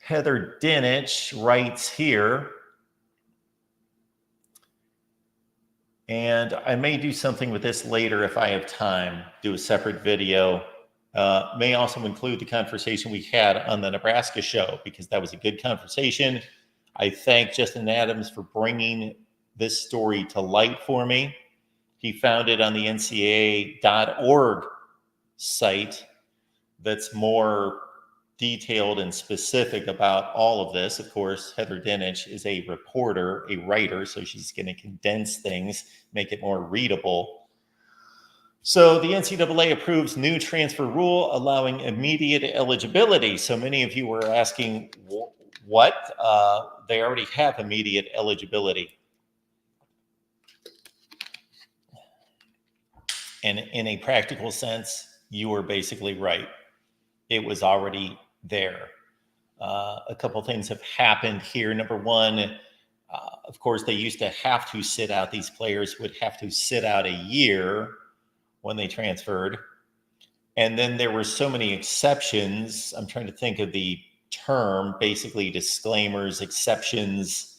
Heather Dinich writes here, and I may do something with this later if I have time, do a separate video. May also include the conversation we had on the Nebraska show, because that was a good conversation. I thank Justin Adams for bringing this story to light for me. He found it on the ncaa.org site that's more detailed and specific about all of this. Of course, Heather Dinich is a reporter, a writer, so she's going to condense things, make it more readable. So the NCAA approves new transfer rule allowing immediate eligibility. So many of you were asking what? They already have immediate eligibility. And in a practical sense, you were basically right. It was already there. A couple things have happened here. Number one, of course, they used to have to sit out. These players would have to sit out a year when they transferred. And then there were so many exceptions. I'm trying to think of the term, basically disclaimers, exceptions,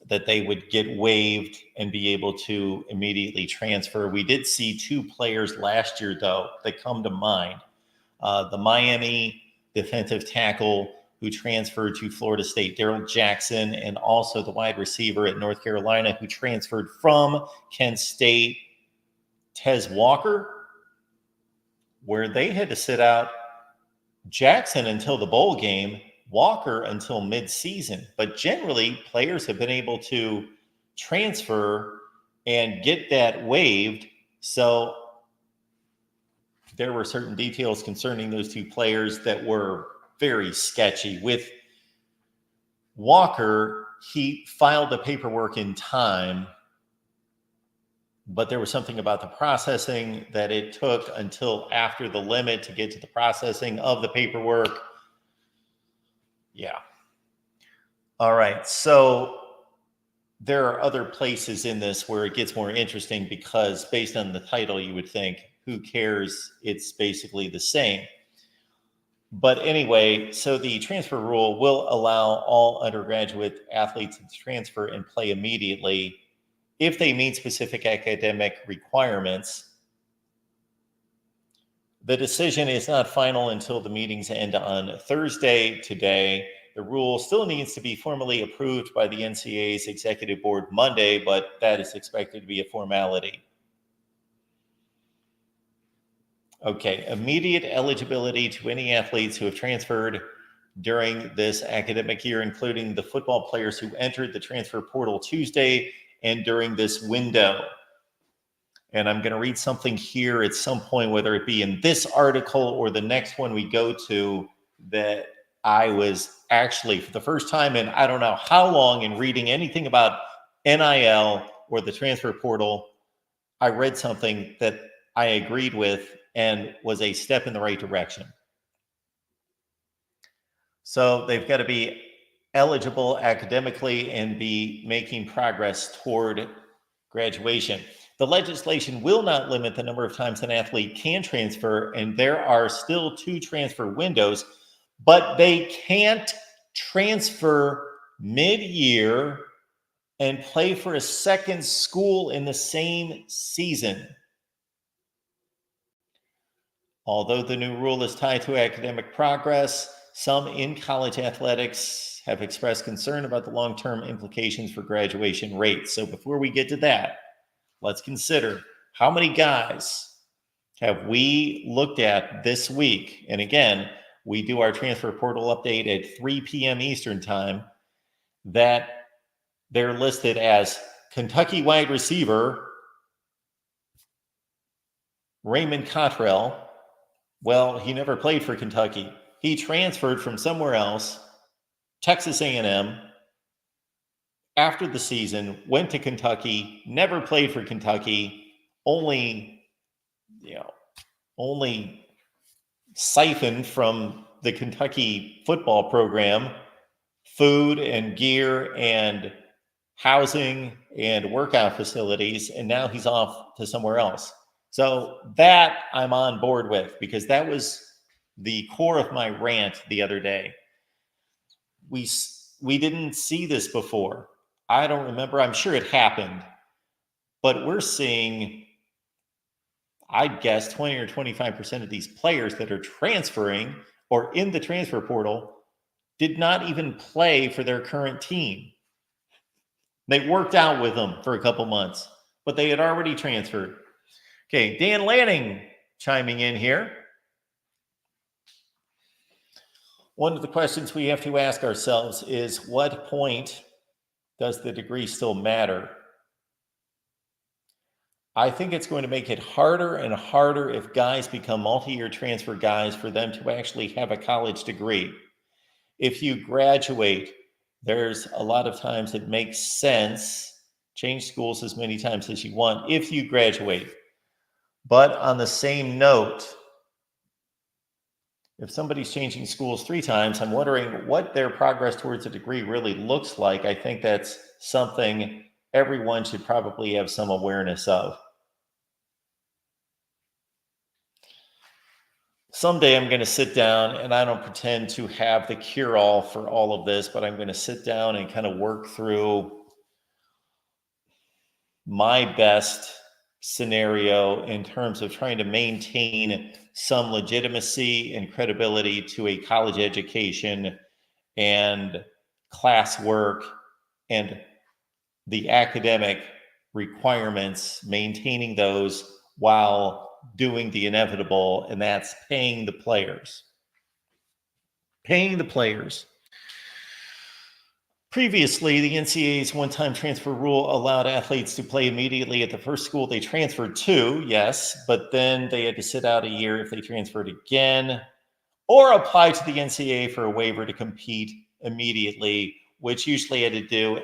that they would get waived and be able to immediately transfer. We did see two players last year, though, that come to mind. The Miami defensive tackle who transferred to Florida State, Daryl Jackson, and also the wide receiver at North Carolina who transferred from Kent State, Tez Walker, where they had to sit out Jackson until the bowl game, Walker until midseason. But generally, players have been able to transfer and get that waived. So there were certain details concerning those two players that were very sketchy. With Walker, he filed the paperwork in time, but there was something about the processing that it took until after the limit to get to the processing of the paperwork. Yeah. All right. So there are other places in this where it gets more interesting, because based on the title, you would think, who cares? It's basically the same. But anyway, so the transfer rule will allow all undergraduate athletes to transfer and play immediately if they meet specific academic requirements. The decision is not final until the meetings end on Thursday today. The rule still needs to be formally approved by the NCAA's executive board Monday, but that is expected to be a formality. Okay, immediate eligibility to any athletes who have transferred during this academic year, including the football players who entered the transfer portal Tuesday and during this window. And I'm going to read something here at some point, whether it be in this article or the next one we go to, that I was actually, for the first time in I don't know how long, in reading anything about NIL or the transfer portal, I read something that I agreed with and was a step in the right direction. So they've got to be eligible academically and be making progress toward graduation. The legislation will not limit the number of times an athlete can transfer, and there are still 2 transfer windows, but they can't transfer mid-year and play for a second school in the same season. Although the new rule is tied to academic progress, some in college athletics have expressed concern about the long-term implications for graduation rates. So before we get to that, let's consider how many guys have we looked at this week. And again, we do our transfer portal update at 3 p.m. Eastern time, that they're listed as Kentucky wide receiver Raymond Cottrell. Well, he never played for Kentucky. He transferred from somewhere else, Texas A&M, after the season, went to Kentucky, never played for Kentucky, only siphoned from the Kentucky football program food and gear and housing and workout facilities, and now he's off to somewhere else. So that I'm on board with, because that was the core of my rant the other day. We didn't see this before. I don't remember. I'm sure it happened. But we're seeing, I'd guess, 20 or 25% of these players that are transferring or in the transfer portal did not even play for their current team. They worked out with them for a couple months, but they had already transferred. Okay, Dan Lanning chiming in here. One of the questions we have to ask ourselves is, what point does the degree still matter? I think it's going to make it harder and harder if guys become multi-year transfer guys for them to actually have a college degree. If you graduate, there's a lot of times it makes sense, change schools as many times as you want if you graduate. But on the same note, if somebody's changing schools 3 times, I'm wondering what their progress towards a degree really looks like. I think that's something everyone should probably have some awareness of. Someday I'm going to sit down, and I don't pretend to have the cure-all for all of this, but I'm going to sit down and kind of work through my best scenario in terms of trying to maintain some legitimacy and credibility to a college education and classwork and the academic requirements, maintaining those while doing the inevitable, and that's paying the players. Paying the players. Previously, the NCAA's one-time transfer rule allowed athletes to play immediately at the first school they transferred to, yes, but then they had to sit out a year if they transferred again, or apply to the NCAA for a waiver to compete immediately, which usually had to do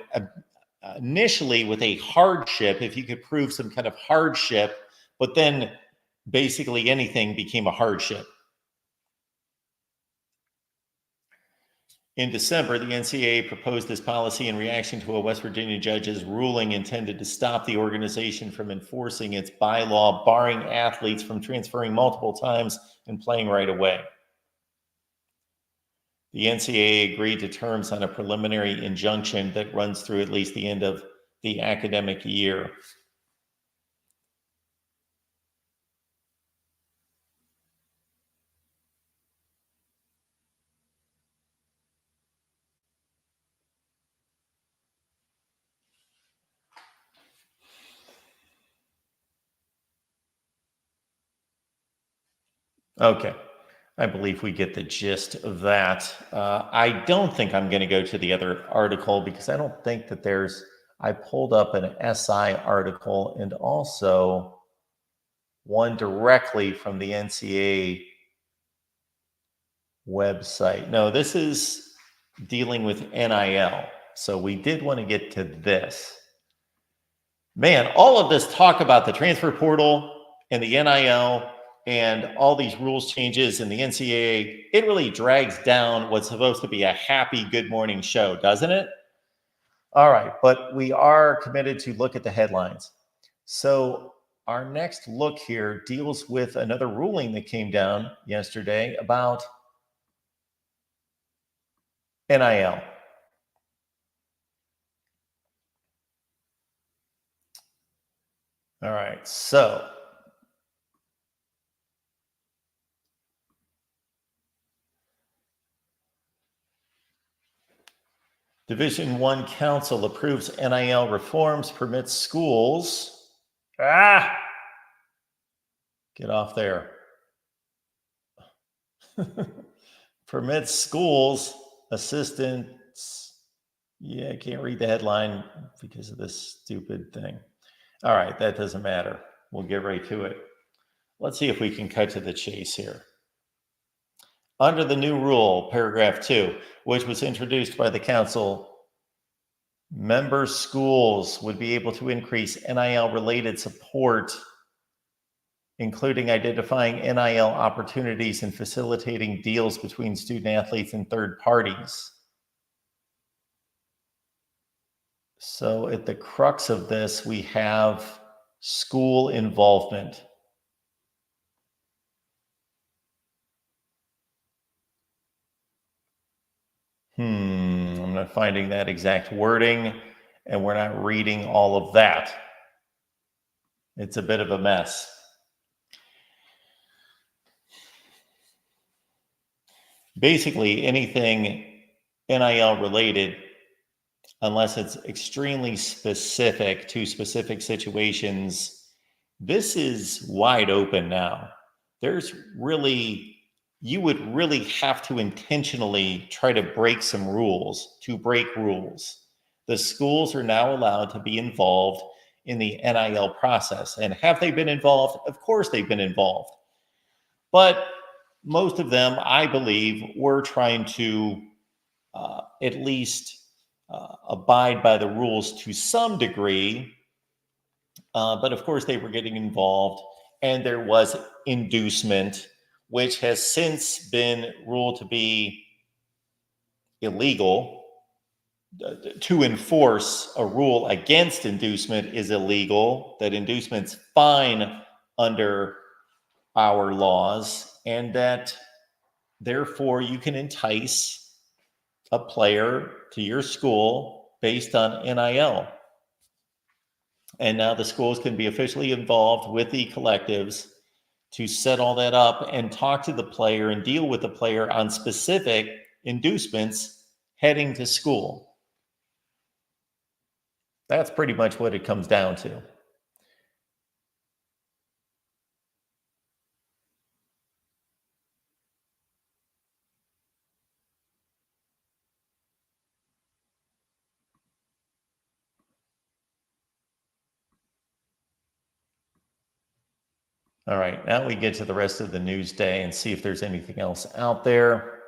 initially with a hardship, if you could prove some kind of hardship, but then basically anything became a hardship. In December, the NCAA proposed this policy in reaction to a West Virginia judge's ruling intended to stop the organization from enforcing its bylaw, barring athletes from transferring multiple times and playing right away. The NCAA agreed to terms on a preliminary injunction that runs through at least the end of the academic year. Okay, I believe we get the gist of that. I don't think I'm going to go to the other article because I don't think that I pulled up an SI article and also one directly from the NCAA website. No, this is dealing with NIL. So we did want to get to this. Man, all of this talk about the transfer portal and the NIL and all these rules changes in the NCAA, it really drags down what's supposed to be a happy Good Morning show, doesn't it? All right, but we are committed to look at the headlines. So our next look here deals with another ruling that came down yesterday about NIL. All right, so Division I Council approves NIL reforms, permits schools. Get off there. Permits schools, assistants. Yeah, I can't read the headline because of this stupid thing. All right, that doesn't matter. We'll get right to it. Let's see if we can cut to the chase here. Under the new rule, paragraph 2, which was introduced by the council, member schools would be able to increase NIL-related support, including identifying NIL opportunities and facilitating deals between student athletes and third parties. So at the crux of this, we have school involvement. I'm not finding that exact wording, and we're not reading all of that. It's a bit of a mess. Basically, anything NIL related, unless it's extremely specific to specific situations, this is wide open now. You would really have to intentionally try to break some rules to break rules. The schools are now allowed to be involved in the NIL process. And have they been involved? Of course they've been involved. But most of them, I believe, were trying to at least abide by the rules to some degree. But of course they were getting involved, and there was inducement, which has since been ruled to be illegal. To enforce a rule against inducement is illegal, that inducement's fine under our laws, and that therefore you can entice a player to your school based on NIL. And now the schools can be officially involved with the collectives to set all that up and talk to the player and deal with the player on specific inducements heading to school. That's pretty much what it comes down to. All right, now we get to the rest of the news day and see if there's anything else out there.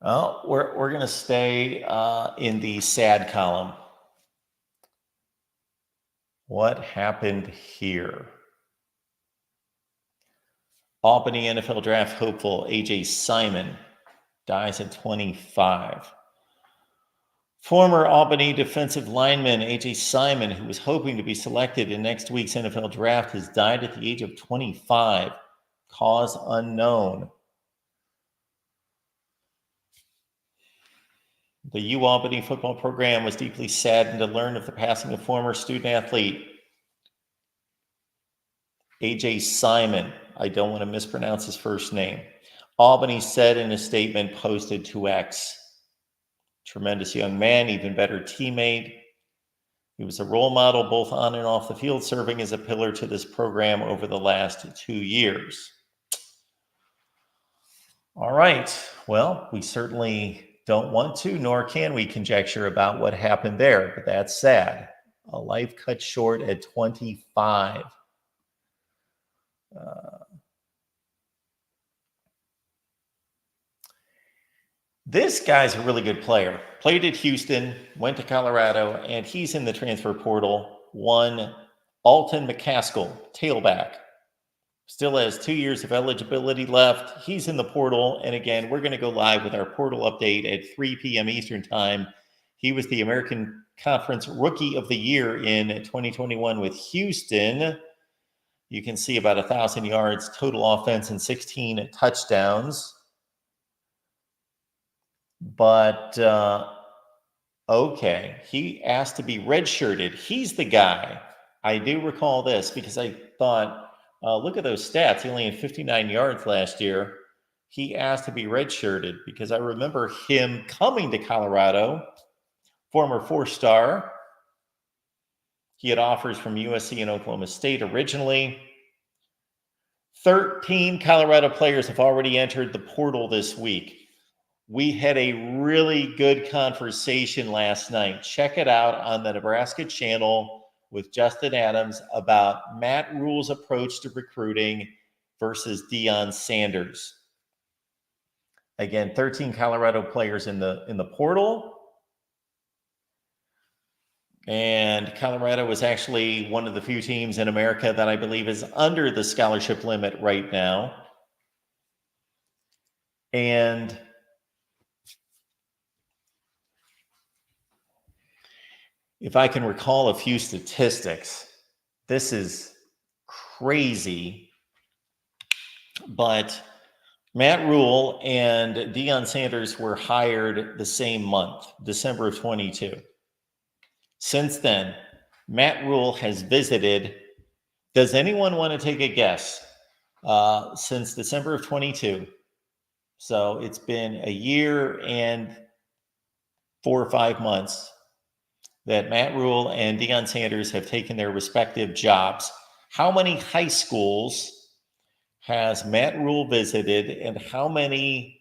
Well, we're going to stay in the sad column. What happened here? Albany NFL draft hopeful A.J. Simon dies at 25. Former Albany defensive lineman A.J. Simon, who was hoping to be selected in next week's NFL draft, has died at the age of 25. Cause unknown. The U Albany football program was deeply saddened to learn of the passing of former student athlete A.J. Simon. I don't want to mispronounce his first name. Albany said in a statement posted to X. Tremendous young man, even better teammate. He was a role model both on and off the field, serving as a pillar to this program over the last 2 years. All right. Well, we certainly don't want to, nor can we conjecture about what happened there, but that's sad. A life cut short at 25. This guy's a really good player. Played at Houston, went to Colorado, and he's in the transfer portal. One, Alton McCaskill, tailback. Still has 2 years of eligibility left. He's in the portal. And again, we're going to go live with our portal update at 3 p.m. Eastern time He was the American Conference Rookie of the Year in 2021 with Houston. You can see about 1,000 yards total offense and 16 touchdowns. But, okay, he asked to be redshirted. He's the guy. I do recall this because I thought, look at those stats. He only had 59 yards last year. He asked to be redshirted because I remember him coming to Colorado, former four-star. He had offers from USC and Oklahoma State originally. 13 Colorado players have already entered the portal this week. We had a really good conversation last night. Check it out on the Nebraska channel with Justin Adams about Matt Rhule's approach to recruiting versus Deion Sanders. Again, 13 Colorado players in the portal. And Colorado is actually one of the few teams in America that I believe is under the scholarship limit right now. And if I can recall a few statistics, this is crazy, but Matt Rhule and Deion Sanders were hired the same month, December of 22. Since then, Matt Rhule has visited, does anyone want to take a guess, since December of 22? So it's been a year and 4 or 5 months that Matt Rhule and Deion Sanders have taken their respective jobs. How many high schools has Matt Rhule visited, and how many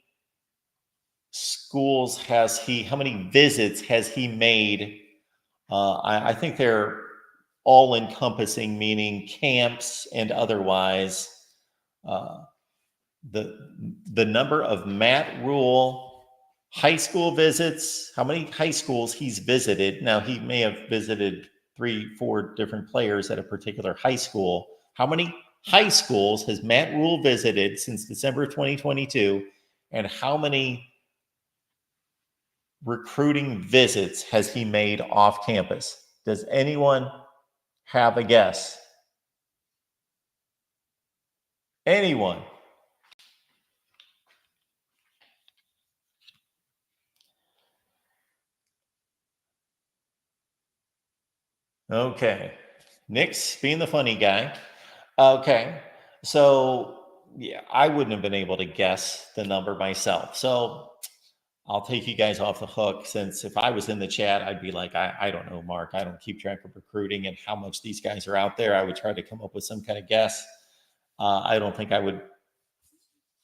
schools how many visits has he made? I think they're all encompassing, meaning camps and otherwise. The number of Matt Rhule high school visits, how many high schools he's visited. Now, he may have visited 3-4 different players at a particular high school. How many high schools has Matt Rhule visited since December of 2022? And how many recruiting visits has he made off campus? Does anyone have a guess? Anyone? Okay. Nick's being the funny guy. Okay. So, yeah, I wouldn't have been able to guess the number myself. So I'll take you guys off the hook, since if I was in the chat, I'd be like, I don't know, Mark. I don't keep track of recruiting and how much these guys are out there. I would try to come up with some kind of guess. I don't think I would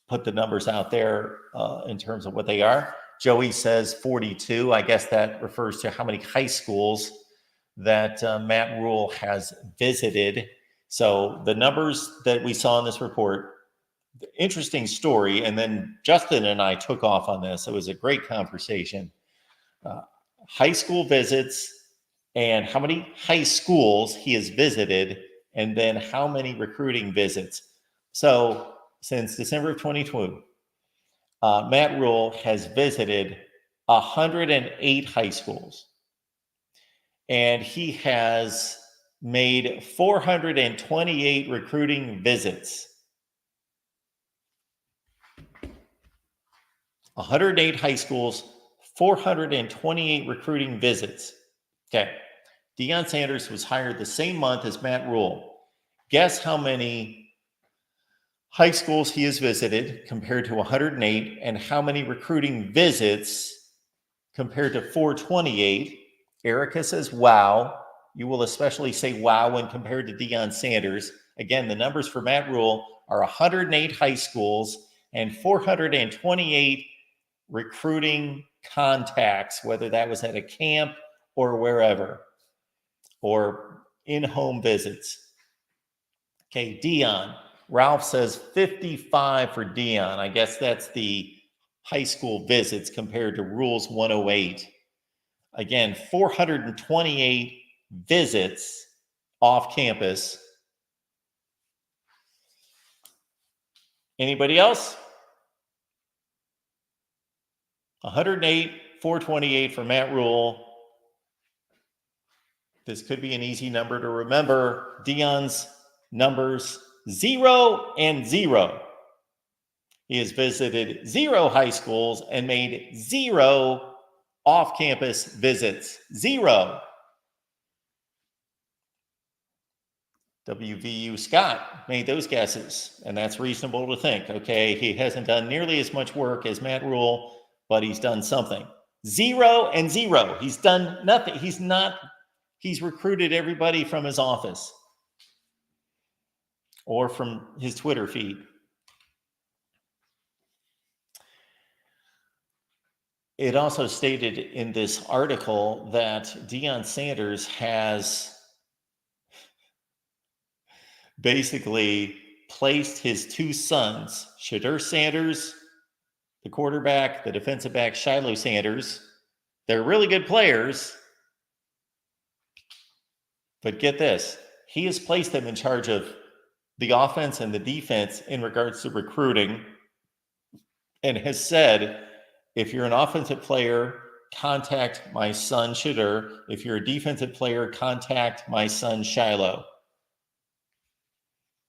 put the numbers out there in terms of what they are. Joey says 42. I guess that refers to how many high schools that Matt Rhule has visited. So the numbers that we saw in this report, interesting story. And then Justin and I took off on this. It was a great conversation. High school visits and how many high schools he has visited, and then how many recruiting visits. So since December of 2022, Matt Rhule has visited 108 high schools, and he has made 428 recruiting visits. 108 high schools, 428 recruiting visits. Okay. Deion Sanders was hired the same month as Matt Rhule. Guess how many high schools he has visited compared to 108, and how many recruiting visits compared to 428. Erica says, wow. You will especially say wow when compared to Deion Sanders. Again, the numbers for Matt Rhule are 108 high schools and 428 recruiting contacts, whether that was at a camp or wherever, or in-home visits. Okay, Deion. Ralph says 55 for Deion. I guess that's the high school visits compared to Rhule's 108. Again, 428 visits off campus. Anybody else? 108, 428 for Matt Rule. This could be an easy number to remember. Deion's numbers 0 and 0. He has visited 0 high schools and made 0 off-campus visits. 0. WVU Scott made those guesses, and that's reasonable to think. Okay, he hasn't done nearly as much work as Matt Rule, but he's done something. 0 and 0. He's done nothing. He's recruited everybody from his office or from his Twitter feed. It also stated in this article that Deion Sanders has basically placed his 2 sons, Shedeur Sanders, the quarterback, the defensive back, Shiloh Sanders. They're really good players. But get this, he has placed them in charge of the offense and the defense in regards to recruiting, and has said, if you're an offensive player, contact my son Shedeur. If you're a defensive player, contact my son Shiloh.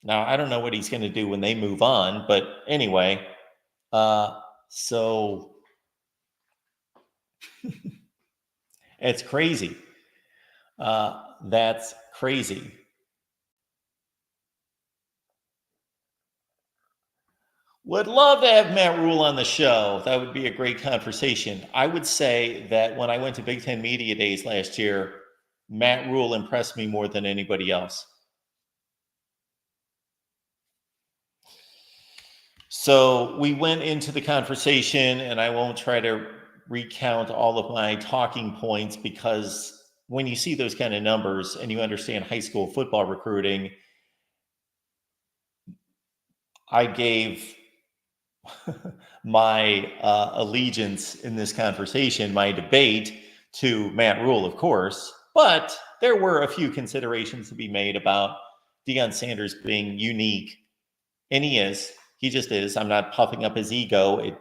Now, I don't know what he's going to do when they move on, but anyway, so it's crazy. That's crazy. Would love to have Matt Rule on the show. That would be a great conversation. I would say that when I went to Big Ten Media Days last year, Matt Rule impressed me more than anybody else. So we went into the conversation, and I won't try to recount all of my talking points, because when you see those kind of numbers and you understand high school football recruiting, I gave my allegiance in this conversation, my debate, to Matt Rule, of course, but there were a few considerations to be made about Deion Sanders being unique, and he is. He just is. I'm not puffing up his ego. It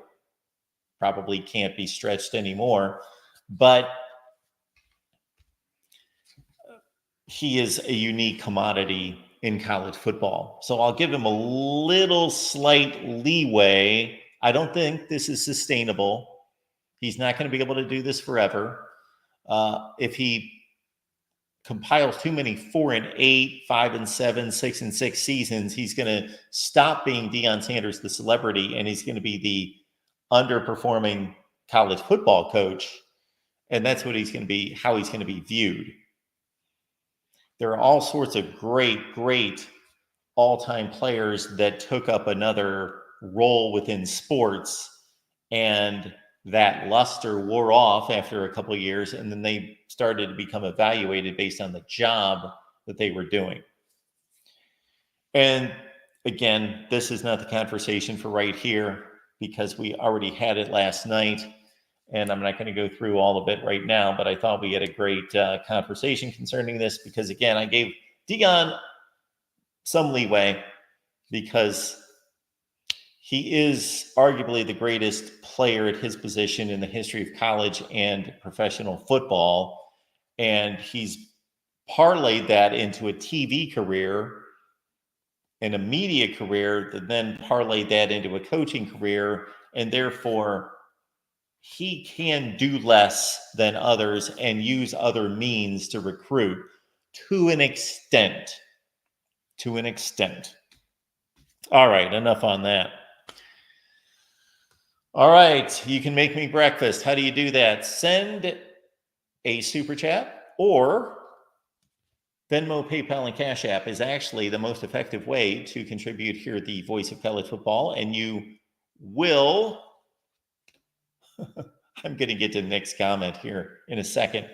probably can't be stretched anymore. But he is a unique commodity in college football. So I'll give him a little slight leeway. I don't think this is sustainable. He's not going to be able to do this forever. If he compiles too many 4-8, 5-7, 6-6 seasons, he's going to stop being Deion Sanders, the celebrity, and he's going to be the underperforming college football coach. And that's what he's going to be, how he's going to be viewed. There are all sorts of great all-time players that took up another role within sports, and that luster wore off after a couple of years, and then they started to become evaluated based on the job that they were doing. And again, this is not the conversation for right here, because we already had it last night, and I'm not going to go through all of it right now, but I thought we had a great conversation concerning this, because again, I gave Deion some leeway because he is arguably the greatest player at his position in the history of college and professional football. And he's parlayed that into a TV career and a media career that then parlayed that into a coaching career. And therefore, he can do less than others and use other means to recruit to an extent. To an extent. All right, enough on that. All right, you can make me breakfast. How do you do that? Send a super chat, or Venmo, PayPal, and Cash App is actually the most effective way to contribute here at the Voice of College Football. And you will, I'm going to get to Nick's comment here in a second.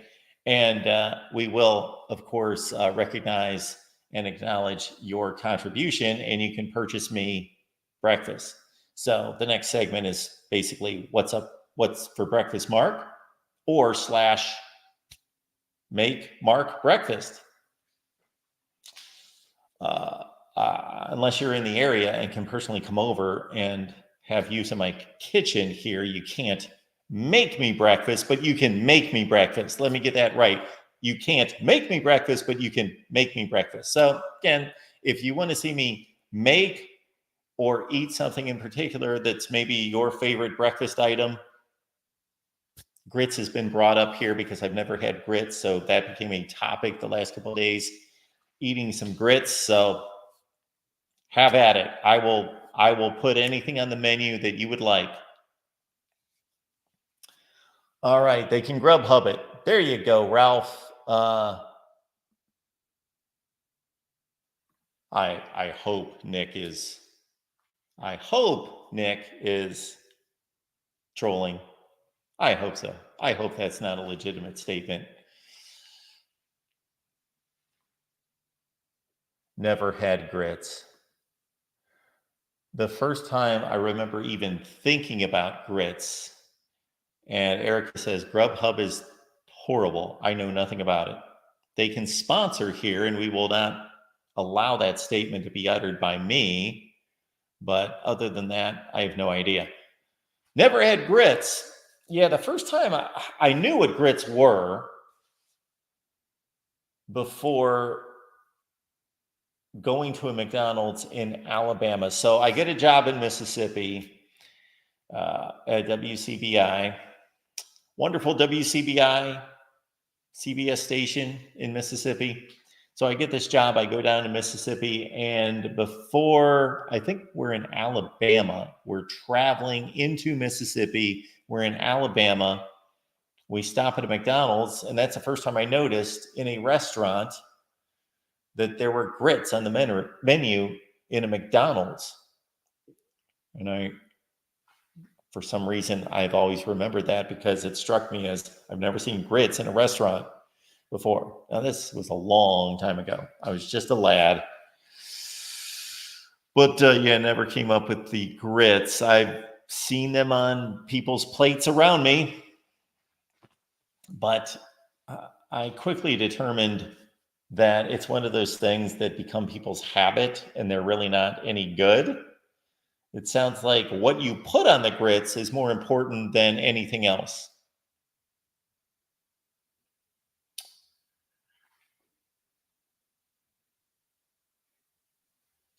And we will, of course, recognize and acknowledge your contribution, and you can purchase me breakfast. So the next segment is basically what's for breakfast, Mark, or / make Mark breakfast. Unless you're in the area and can personally come over and have use of my kitchen here, you can't make me breakfast, but you can make me breakfast. Let me get that right. You can't make me breakfast, but you can make me breakfast. So again, if you want to see me make or eat something in particular that's maybe your favorite breakfast item, grits has been brought up here because I've never had grits. So that became a topic the last couple of days, eating some grits. So have at it. I will put anything on the menu that you would like. All right, they can Grubhub it. There you go, Ralph. I hope Nick is trolling. I hope so. I hope that's not a legitimate statement. Never had grits. The first time I remember even thinking about grits, and Erica says, Grubhub is horrible. I know nothing about it. They can sponsor here, and we will not allow that statement to be uttered by me. But other than that, I have no idea. Never had grits. Yeah, the first time I knew what grits were before going to a McDonald's in Alabama. So I get a job in Mississippi at WCBI. Wonderful WCBI, CBS station in Mississippi. So I get this job. I go down to Mississippi, and before, I think we're in Alabama. We're traveling into Mississippi. We're in Alabama. We stop at a McDonald's, and that's the first time I noticed in a restaurant that there were grits on the menu in a McDonald's. And for some reason, I've always remembered that because it struck me as I've never seen grits in a restaurant before. Now, this was a long time ago. I was just a lad. But yeah, never came up with the grits. I've seen them on people's plates around me. But I quickly determined that it's one of those things that become people's habit and they're really not any good. It sounds like what you put on the grits is more important than anything else.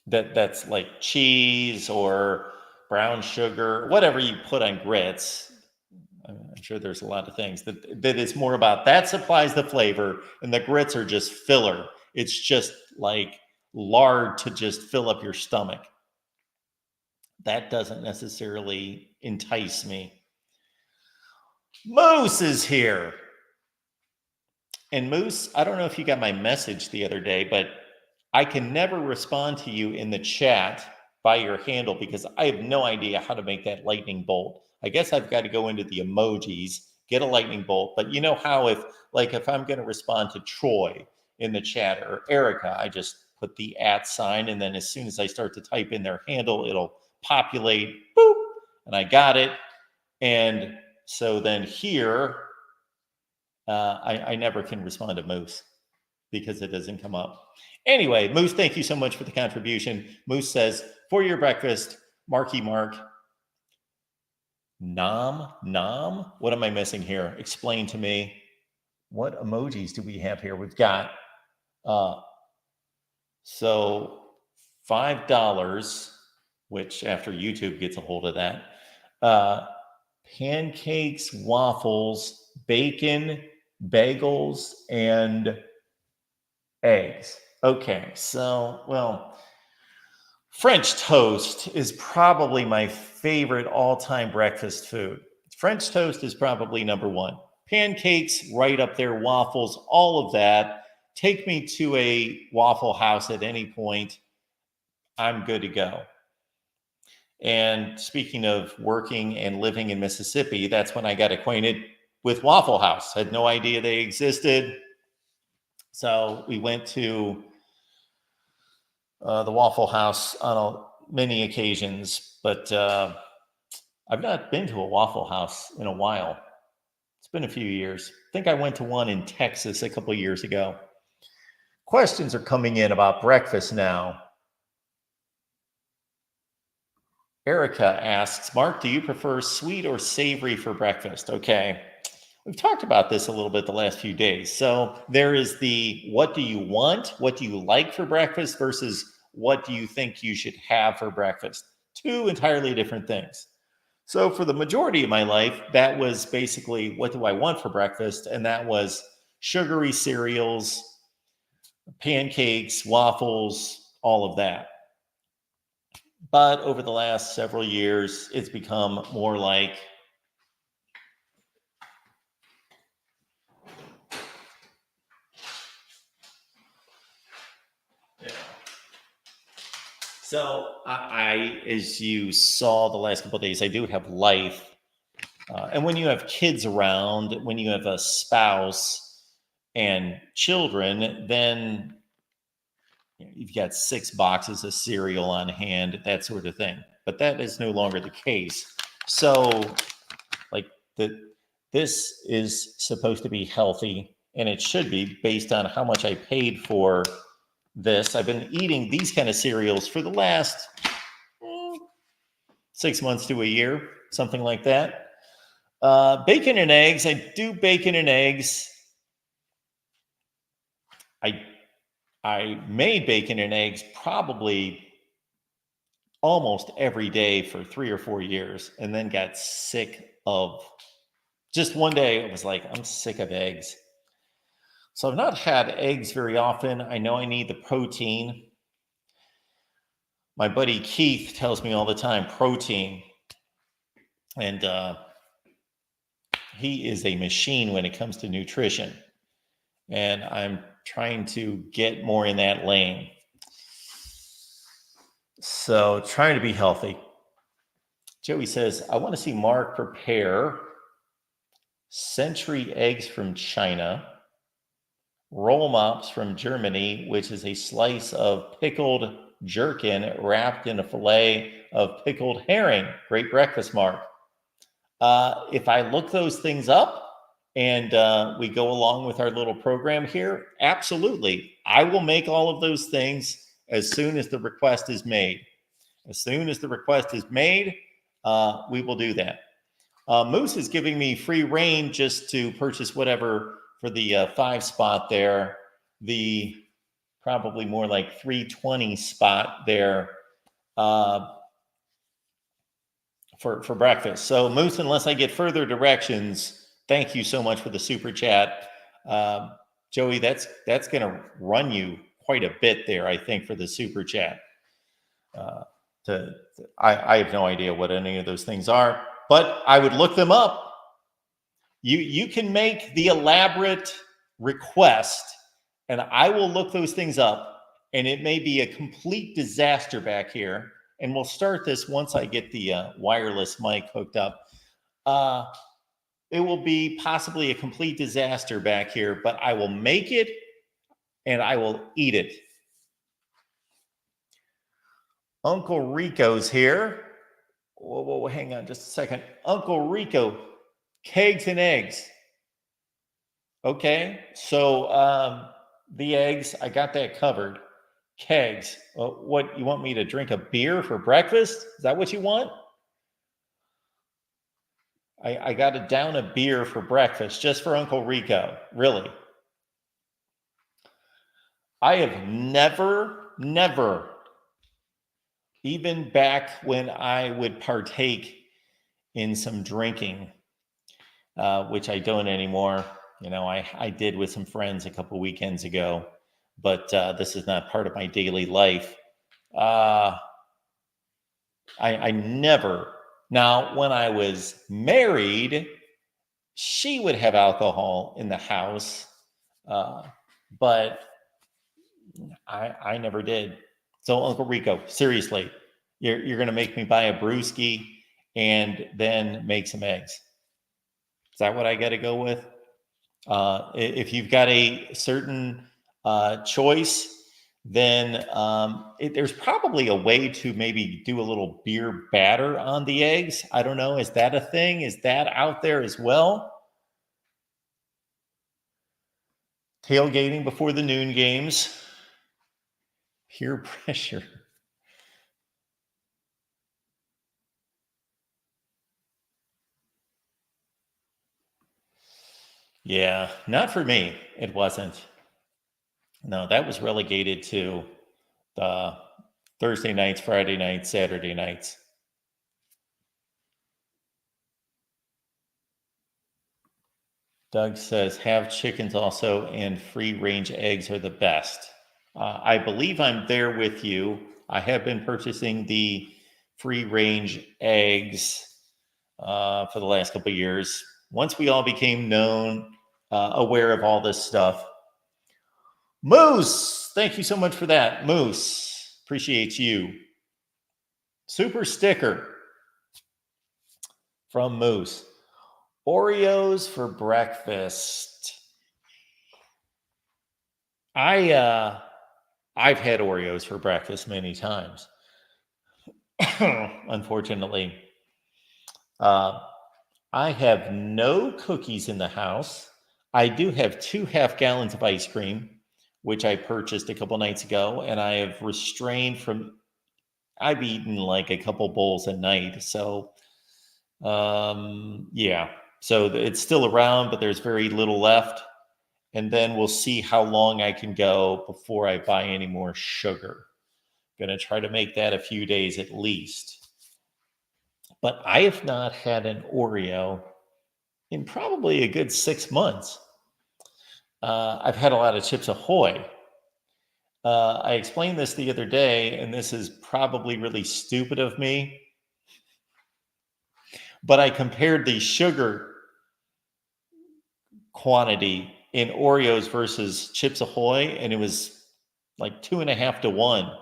That's like cheese or brown sugar, whatever you put on grits. I'm sure there's a lot of things that is more about that supplies the flavor, and the grits are just filler. It's just like lard to just fill up your stomach. That doesn't necessarily entice me. Moose is here. And Moose, I don't know if you got my message the other day, but I can never respond to you in the chat by your handle because I have no idea how to make that lightning bolt. I guess I've got to go into the emojis, get a lightning bolt. But you know how if I'm going to respond to Troy in the chat or Erica, I just put the @ sign, and then as soon as I start to type in their handle, it'll populate, boop, and I got it. And so then here, I never can respond to Moose because it doesn't come up. Anyway, Moose, thank you so much for the contribution. Moose says, for your breakfast, Marky Mark. Nom? What am I missing here? Explain to me. What emojis do we have here? We've got, so $5, which after YouTube gets a hold of that, pancakes, waffles, bacon, bagels, and eggs. Okay, so, well, French toast is probably my favorite all-time breakfast food. French toast is probably number one. Pancakes, right up there, waffles, all of that. Take me to a Waffle House at any point. I'm good to go. And speaking of working and living in Mississippi, that's when I got acquainted with Waffle House. I had no idea they existed. So we went to the Waffle House on many occasions, but I've not been to a Waffle House in a while. It's been a few years. I think I went to one in Texas a couple of years ago. Questions are coming in about breakfast now. Erica asks, Mark, do you prefer sweet or savory for breakfast? Okay. We've talked about this a little bit the last few days. So there is the what do you want? What do you like for breakfast versus what do you think you should have for breakfast? Two entirely different things. So for the majority of my life, that was basically what do I want for breakfast? And that was sugary cereals, pancakes, waffles, all of that. But over the last several years, it's become more like so as you saw the last couple of days, I do have life. And when you have kids around, when you have a spouse and children, then you've got 6 boxes of cereal on hand, that sort of thing. But that is no longer the case. So, like, this is supposed to be healthy, and it should be based on how much I paid for this. I've been eating these kind of cereals for the last 6 months to a year, something like that. Bacon and eggs. I do bacon and eggs. I made bacon and eggs probably almost every day for 3 or 4 years, and then got sick of. Just one day, I was like, I'm sick of eggs. So I've not had eggs very often. I know I need the protein. My buddy Keith tells me all the time, protein. And he is a machine when it comes to nutrition. And I'm trying to get more in that lane. So trying to be healthy. Joey says, I want to see Mark prepare century eggs from China, roll mops from Germany, which is a slice of pickled gherkin wrapped in a fillet of pickled herring. Great breakfast, Mark. If I look those things up and we go along with our little program here, absolutely. I will make all of those things as soon as the request is made. As soon as the request is made, we will do that. Moose is giving me free reign just to purchase whatever for the 5 spot there, the probably more like 320 spot there for breakfast. So Moose, unless I get further directions, thank you so much for the super chat. Joey, that's going to run you quite a bit there, I think, for the super chat. I have no idea what any of those things are, but I would look them up. You can make the elaborate request, and I will look those things up, and it may be a complete disaster back here. And we'll start this once I get the wireless mic hooked up. It will be possibly a complete disaster back here, but I will make it and I will eat it. Uncle Rico's here. Whoa, hang on just a second. Uncle Rico, kegs and eggs. Okay, so the eggs, I got that covered. Kegs. What, you want me to drink a beer for breakfast? Is that what you want? I got to down a beer for breakfast just for Uncle Rico. Really? I have never, even back when I would partake in some drinking, which I don't anymore. You know, I did with some friends a couple weekends ago, but this is not part of my daily life. I never. Now, when I was married, she would have alcohol in the house, but I never did. So, Uncle Rico, seriously, you're going to make me buy a brewski and then make some eggs. Is that what I got to go with? If you've got a certain choice, then there's probably a way to maybe do a little beer batter on the eggs. I don't know. Is that a thing? Is that out there as well? Tailgating before the noon games. Peer pressure. Yeah, not for me. It wasn't. No, that was relegated to the Thursday nights, Friday nights, Saturday nights. Doug says, have chickens also, and free range eggs are the best. I believe I'm there with you. I have been purchasing the free range eggs for the last couple of years. Once we all became aware of all this stuff. Moose, thank you so much for that. Moose, appreciate you. Super sticker from Moose. Oreos for breakfast. I've had Oreos for breakfast many times. Unfortunately, I have no cookies in the house. I do have 2 half-gallons of ice cream, which I purchased a couple nights ago, and I have restrained from. I've eaten like a couple bowls a night, so yeah. So it's still around, but there's very little left. And then we'll see how long I can go before I buy any more sugar. Going to try to make that a few days at least. But I have not had an Oreo in probably a good 6 months. I've had a lot of Chips Ahoy. I explained this the other day, and this is probably really stupid of me, but I compared the sugar quantity in Oreos versus Chips Ahoy, and it was like 2.5 to 1.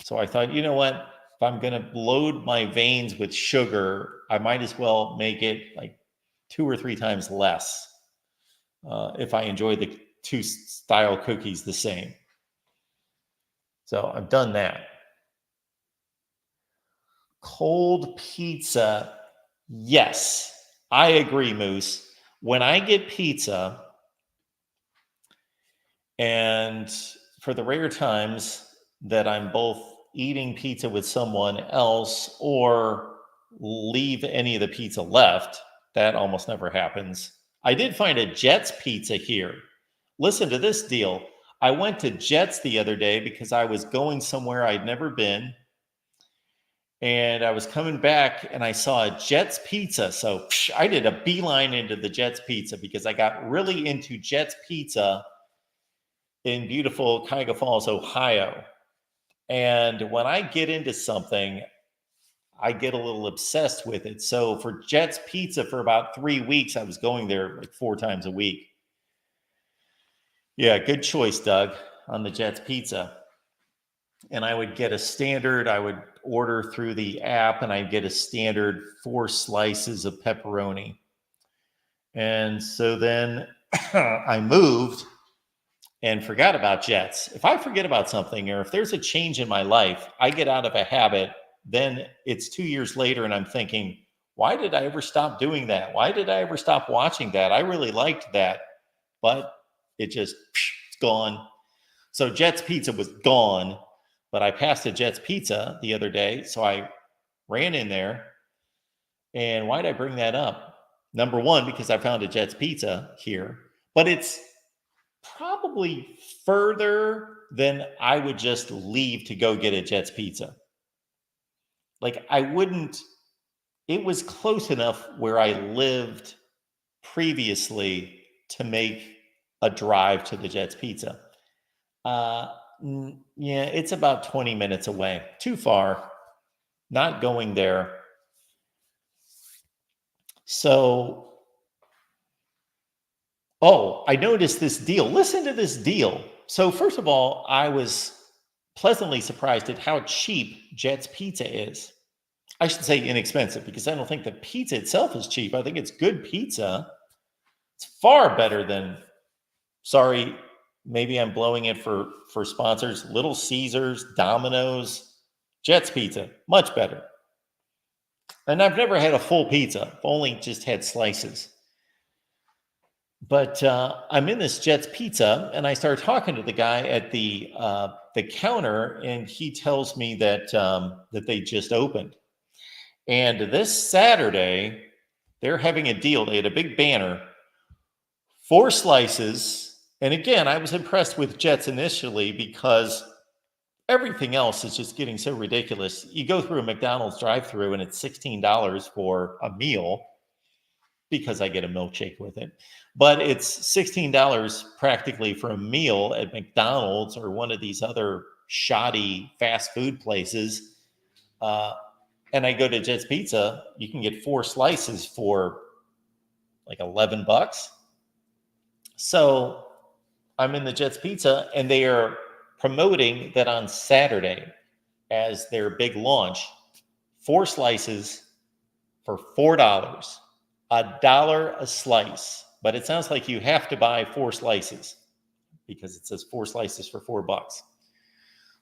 So I thought, you know what? If I'm going to load my veins with sugar, I might as well make it like 2 or 3 times less if I enjoy the 2 style cookies the same. So I've done that. Cold pizza. Yes, I agree, Moose. When I get pizza, and for the rare times that I'm both eating pizza with someone else or leave any of the pizza left, that almost never happens. I did find a Jets pizza here. Listen to this deal. I went to Jets the other day because I was going somewhere I'd never been. And I was coming back and I saw a Jets pizza. So I did a beeline into the Jets pizza because I got really into Jets pizza in beautiful Cuyahoga Falls, Ohio. And when I get into something, I get a little obsessed with it. So for Jets Pizza for about 3 weeks, I was going there like 4 times a week. Yeah, good choice, Doug, on the Jets Pizza. And I would get a standard, I would order through the app, and I'd get a standard 4 slices of pepperoni. And so then I moved and forgot about Jets. If I forget about something or if there's a change in my life, I get out of a habit. Then it's 2 years later and I'm thinking, why did I ever stop doing that? Why did I ever stop watching that? I really liked that, but it just, it's gone. So Jets Pizza was gone, but I passed a Jets Pizza the other day. So I ran in there. And why did I bring that up? Number one, because I found a Jets Pizza here, but it's probably further than I would just leave to go get a Jets Pizza. Like I wouldn't, it was close enough where I lived previously to make a drive to the Jets Pizza. Yeah, it's about 20 minutes away. Too far. Not going there. So, I noticed this deal. Listen to this deal. So, first of all, I was pleasantly surprised at how cheap Jets Pizza is. I should say inexpensive because I don't think the pizza itself is cheap. I think it's good pizza. It's far better than, sorry, maybe I'm blowing it for sponsors, Little Caesars, Domino's, Jets Pizza, much better. And I've never had a full pizza. I've only just had slices. But I'm in this Jets Pizza, and I start talking to the guy at the counter, and he tells me that that they just opened. And this Saturday, they're having a deal. They had a big banner 4 slices. And again, I was impressed with Jets initially because everything else is just getting so ridiculous. You go through a McDonald's drive-through and it's $16 for a meal because I get a milkshake with it. But it's $16 practically for a meal at McDonald's or one of these other shoddy fast food places. And I go to Jet's Pizza, you can get 4 slices for like $11. So I'm in the Jet's Pizza and they are promoting that on Saturday as their big launch, 4 slices for $4, $1 a slice. But it sounds like you have to buy 4 slices because it says 4 slices for $4.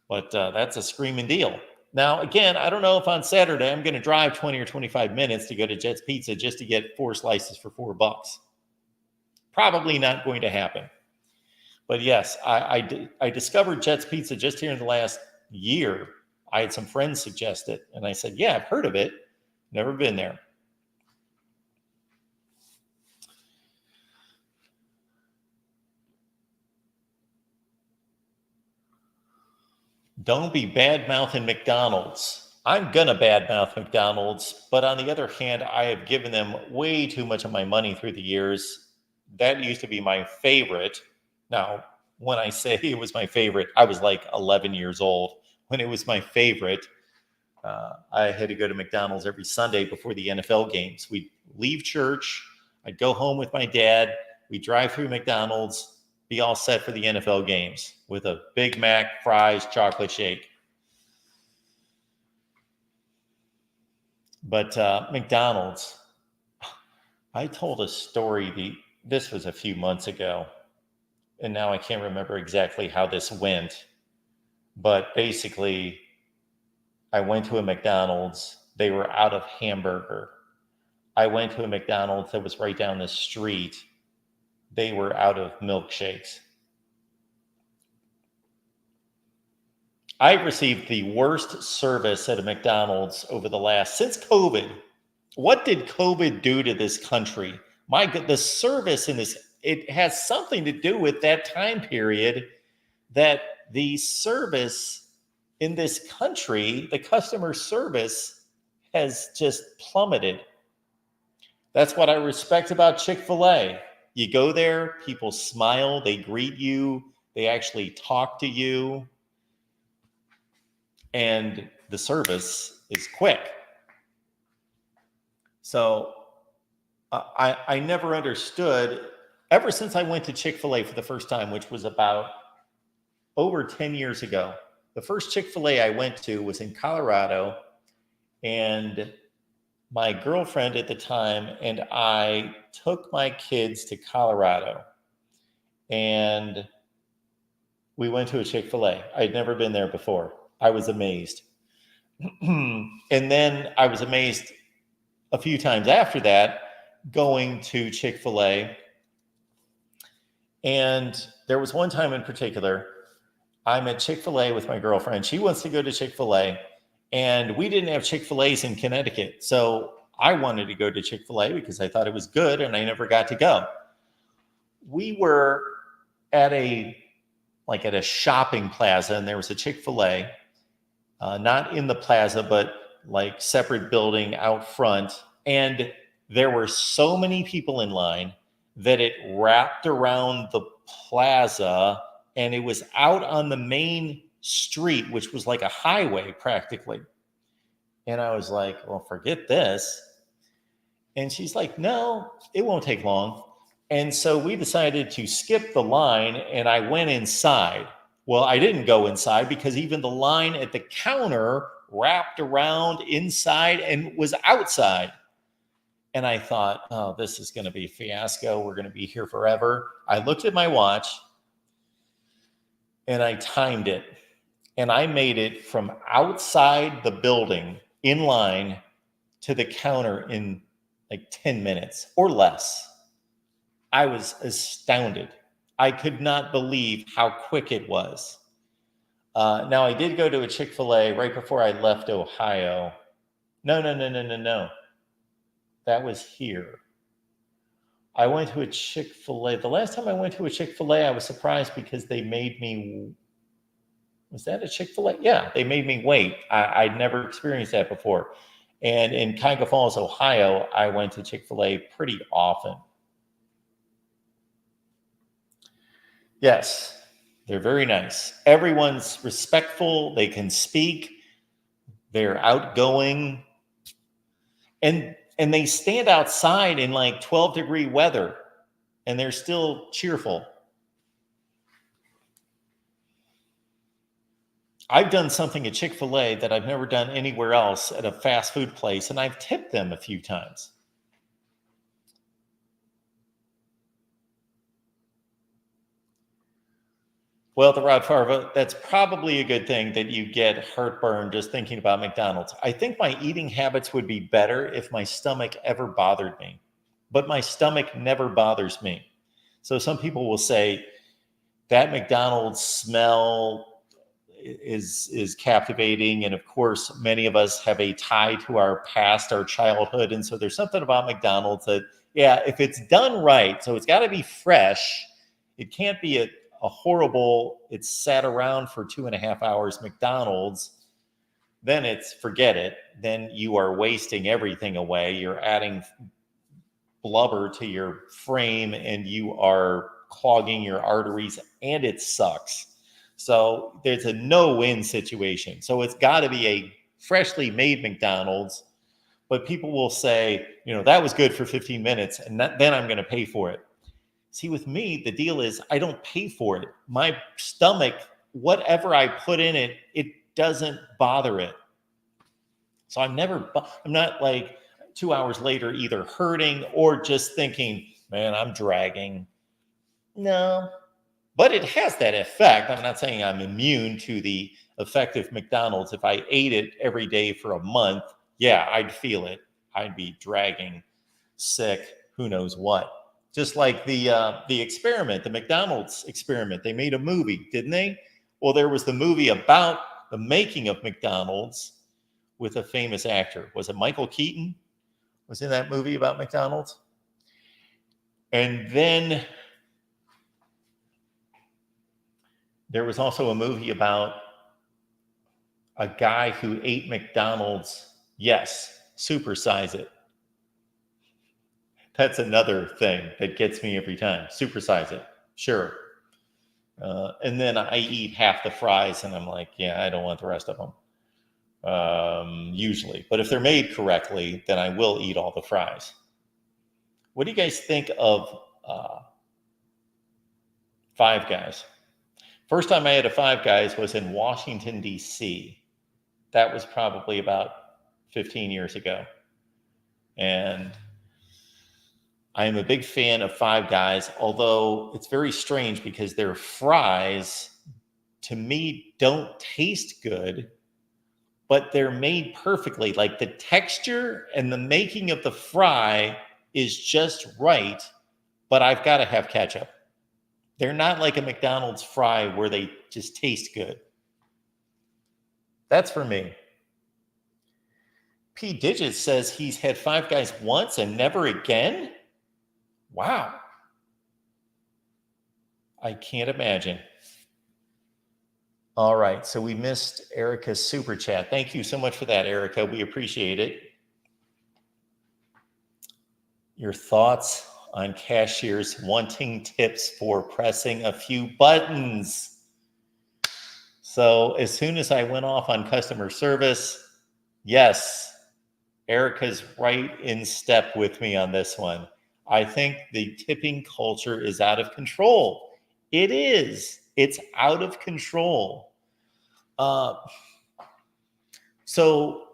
But that's a screaming deal. Now, again, I don't know if on Saturday I'm going to drive 20 or 25 minutes to go to Jet's Pizza just to get 4 slices for $4. Probably not going to happen. But yes, I discovered Jet's Pizza just here in the last year. I had some friends suggest it, and I said, yeah, I've heard of it. Never been there. Don't be bad-mouthing McDonald's. I'm going to bad-mouth McDonald's, but on the other hand, I have given them way too much of my money through the years. That used to be my favorite. Now, when I say it was my favorite, I was like 11 years old. When it was my favorite, I had to go to McDonald's every Sunday before the NFL games. We'd leave church. I'd go home with my dad. We'd drive through McDonald's, be all set for the NFL games with a Big Mac, fries, chocolate shake. But McDonald's, I told a story, this was a few months ago, and now I can't remember exactly how this went. But basically, I went to a McDonald's. They were out of hamburger. I went to a McDonald's that was right down the street. They were out of milkshakes. I received the worst service at a McDonald's over the since COVID. What did COVID do to this country? The service in this, it has something to do with that time period, that the service in this country, the customer service has just plummeted. That's what I respect about Chick-fil-A. You go there, people smile, they greet you, they actually talk to you, and the service is quick. So I never understood, ever since I went to Chick-fil-A for the first time, which was about over 10 years ago. The first Chick-fil-A I went to was in Colorado, and my girlfriend at the time and I took my kids to Colorado, and we went to a Chick-fil-A. I'd never been there before. I was amazed. And then I was amazed a few times after that, going to Chick-fil-A. And there was one time in particular, I'm at Chick-fil-A with my girlfriend. She wants to go to Chick-fil-A, and we didn't have Chick-fil-A's in Connecticut. So I wanted to go to Chick-fil-A because I thought it was good, and I never got to go. We were at a shopping plaza, and there was a Chick-fil-A, not in the plaza, but like separate building out front. And there were so many people in line that it wrapped around the plaza, and it was out on the main street, which was like a highway practically. And I was like, well, forget this. And she's like, no, it won't take long. And so we decided to skip the line, and I went inside. Well, I didn't go inside because even the line at the counter wrapped around inside and was outside. And I thought, oh, this is going to be a fiasco. We're going to be here forever. I looked at my watch and I timed it. And I made it from outside the building in line to the counter in like 10 minutes or less. I was astounded. I could not believe how quick it was. Now, I did go to a Chick-fil-A right before I left Ohio. No. That was here. I went to a Chick-fil-A. The last time I went to a Chick-fil-A, I was surprised because they made me, was that a Chick-fil-A? Yeah, they made me wait. I'd never experienced that before. And in Cuyahoga Falls, Ohio, I went to Chick-fil-A pretty often. Yes, they're very nice. Everyone's respectful. They can speak. They're outgoing. And they stand outside in like 12-degree weather, and they're still cheerful. I've done something at Chick-fil-A that I've never done anywhere else at a fast food place, and I've tipped them a few times. Well, the Rod Farva, that's probably a good thing that you get heartburn just thinking about McDonald's. I think my eating habits would be better if my stomach ever bothered me, but my stomach never bothers me. So some people will say that McDonald's smell is captivating, and of course, many of us have a tie to our past, our childhood, and so there's something about McDonald's that, yeah, if it's done right, so it's got to be fresh. It can't be a horrible, it's sat around for 2.5 hours McDonald's, then it's forget it. Then you are wasting everything away. You're adding blubber to your frame and you are clogging your arteries, and it sucks. So there's a no-win situation. So it's got to be a freshly made McDonald's, but people will say, that was good for 15 minutes and then I'm going to pay for it. See, with me, the deal is I don't pay for it. My stomach, whatever I put in it, it doesn't bother it. So I'm not like 2 hours later either hurting or just thinking, man, I'm dragging. No, but it has that effect. I'm not saying I'm immune to the effect of McDonald's. If I ate it every day for a month, yeah, I'd feel it. I'd be dragging, sick, who knows what. Just like the experiment, the McDonald's experiment. They made a movie, didn't they? Well, there was the movie about the making of McDonald's with a famous actor. Was it Michael Keaton? Was in that movie about McDonald's? And then there was also a movie about a guy who ate McDonald's. Yes, supersize it. That's another thing that gets me every time. Supersize it. Sure. And then I eat half the fries and I'm like, yeah, I don't want the rest of them. Usually. But if they're made correctly, then I will eat all the fries. What do you guys think of Five Guys? First time I had a Five Guys was in Washington, D.C. That was probably about 15 years ago. And I am a big fan of Five Guys, although it's very strange because their fries, to me, don't taste good, but they're made perfectly. Like the texture and the making of the fry is just right, but I've got to have ketchup. They're not like a McDonald's fry where they just taste good. That's for me. P. Digits says he's had Five Guys once and never again. Wow. I can't imagine. All right. So we missed Erica's super chat. Thank you so much for that, Erica. We appreciate it. Your thoughts on cashiers wanting tips for pressing a few buttons. So as soon as I went off on customer service, yes, Erica's right in step with me on this one. I think the tipping culture is out of control. It is. It's out of control. So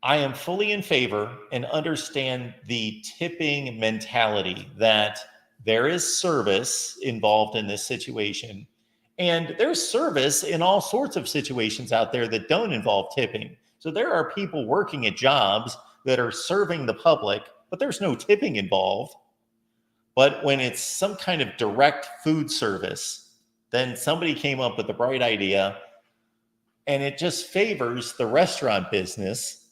I am fully in favor and understand the tipping mentality that there is service involved in this situation. And there's service in all sorts of situations out there that don't involve tipping. So there are people working at jobs that are serving the public, but there's no tipping involved. But when it's some kind of direct food service, then somebody came up with a bright idea, and it just favors the restaurant business,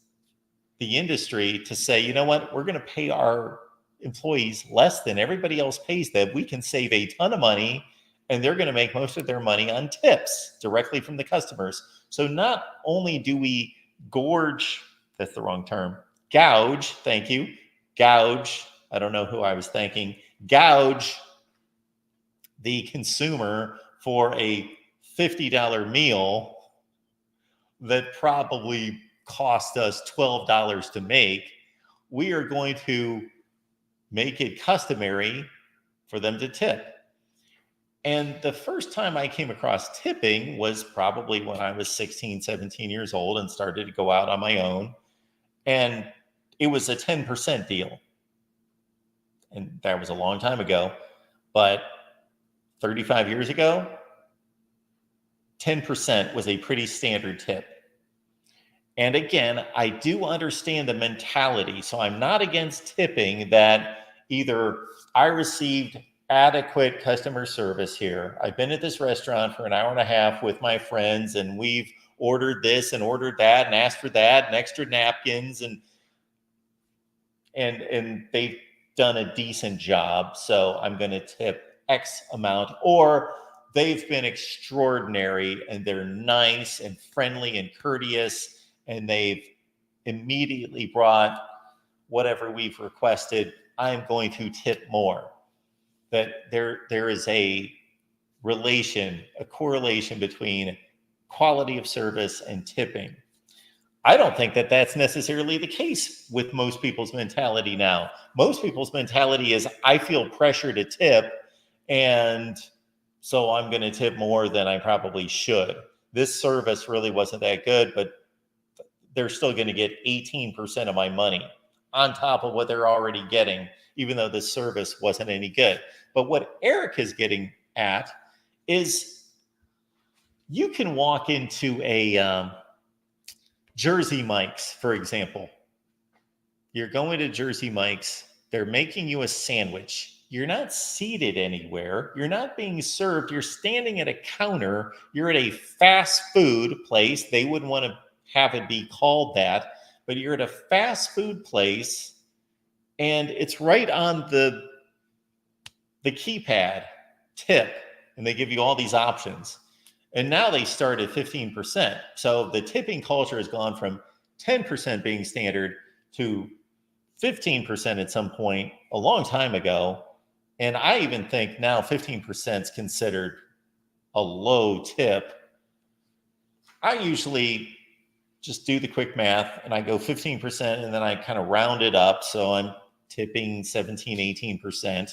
the industry, to say, you know what, we're going to pay our employees less than everybody else pays them, we can save a ton of money, and they're going to make most of their money on tips directly from the customers. So not only do we gorge, that's the wrong term, gouge, thank you, gouge, I don't know who I was thanking, gouge the consumer for a $50 meal that probably cost us $12 to make, we are going to make it customary for them to tip. And the first time I came across tipping was probably when I was 16, 17 years old and started to go out on my own. And it was a 10% deal. And that was a long time ago. But 35 years ago, 10% was a pretty standard tip. And again, I do understand the mentality. So I'm not against tipping that either I received adequate customer service here. I've been at this restaurant for an hour and a half with my friends, and we've ordered this and ordered that and asked for that and extra napkins, and they've done a decent job. So I'm going to tip X amount, or they've been extraordinary and they're nice and friendly and courteous, and they've immediately brought whatever we've requested. I'm going to tip more. That there is a correlation between quality of service and tipping. I don't think that that's necessarily the case with most people's mentality now. Most people's mentality is, I feel pressure to tip, and so I'm going to tip more than I probably should. This service really wasn't that good, but they're still going to get 18% of my money on top of what they're already getting, even though the service wasn't any good. But what Eric is getting at is, you can walk into a Jersey Mike's, for example. You're going to Jersey Mike's. They're making you a sandwich. You're not seated anywhere. You're not being served. You're standing at a counter. You're at a fast food place. They wouldn't want to have it be called that, but you're at a fast food place, and it's right on the keypad, tip, and they give you all these options. And now they start at 15%. So the tipping culture has gone from 10% being standard to 15% at some point a long time ago. And I even think now 15% is considered a low tip. I usually just do the quick math and I go 15%, and then I kind of round it up. So I'm tipping 17, 18%.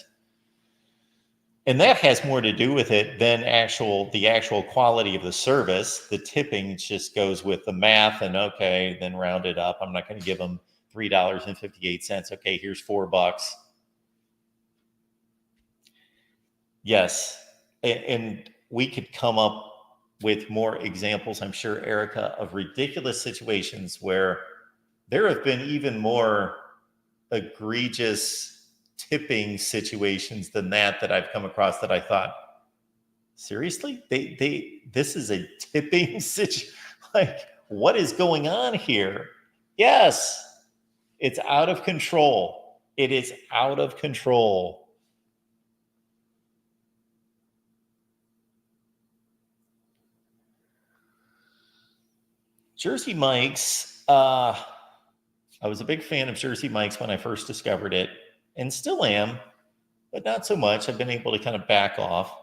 And that has more to do with it than the actual quality of the service. The tipping just goes with the math, and okay, then round it up. I'm not going to give them $3.58. Okay, here's $4. Yes, and we could come up with more examples, I'm sure, Erica, of ridiculous situations where there have been even more egregious tipping situations than that I've come across, that I thought, seriously, this is a tipping situation? Like, what is going on here? Yes, it's out of control. It is out of control. Jersey Mike's, I was a big fan of Jersey Mike's when I first discovered it, and still am, but not so much. I've been able to kind of back off.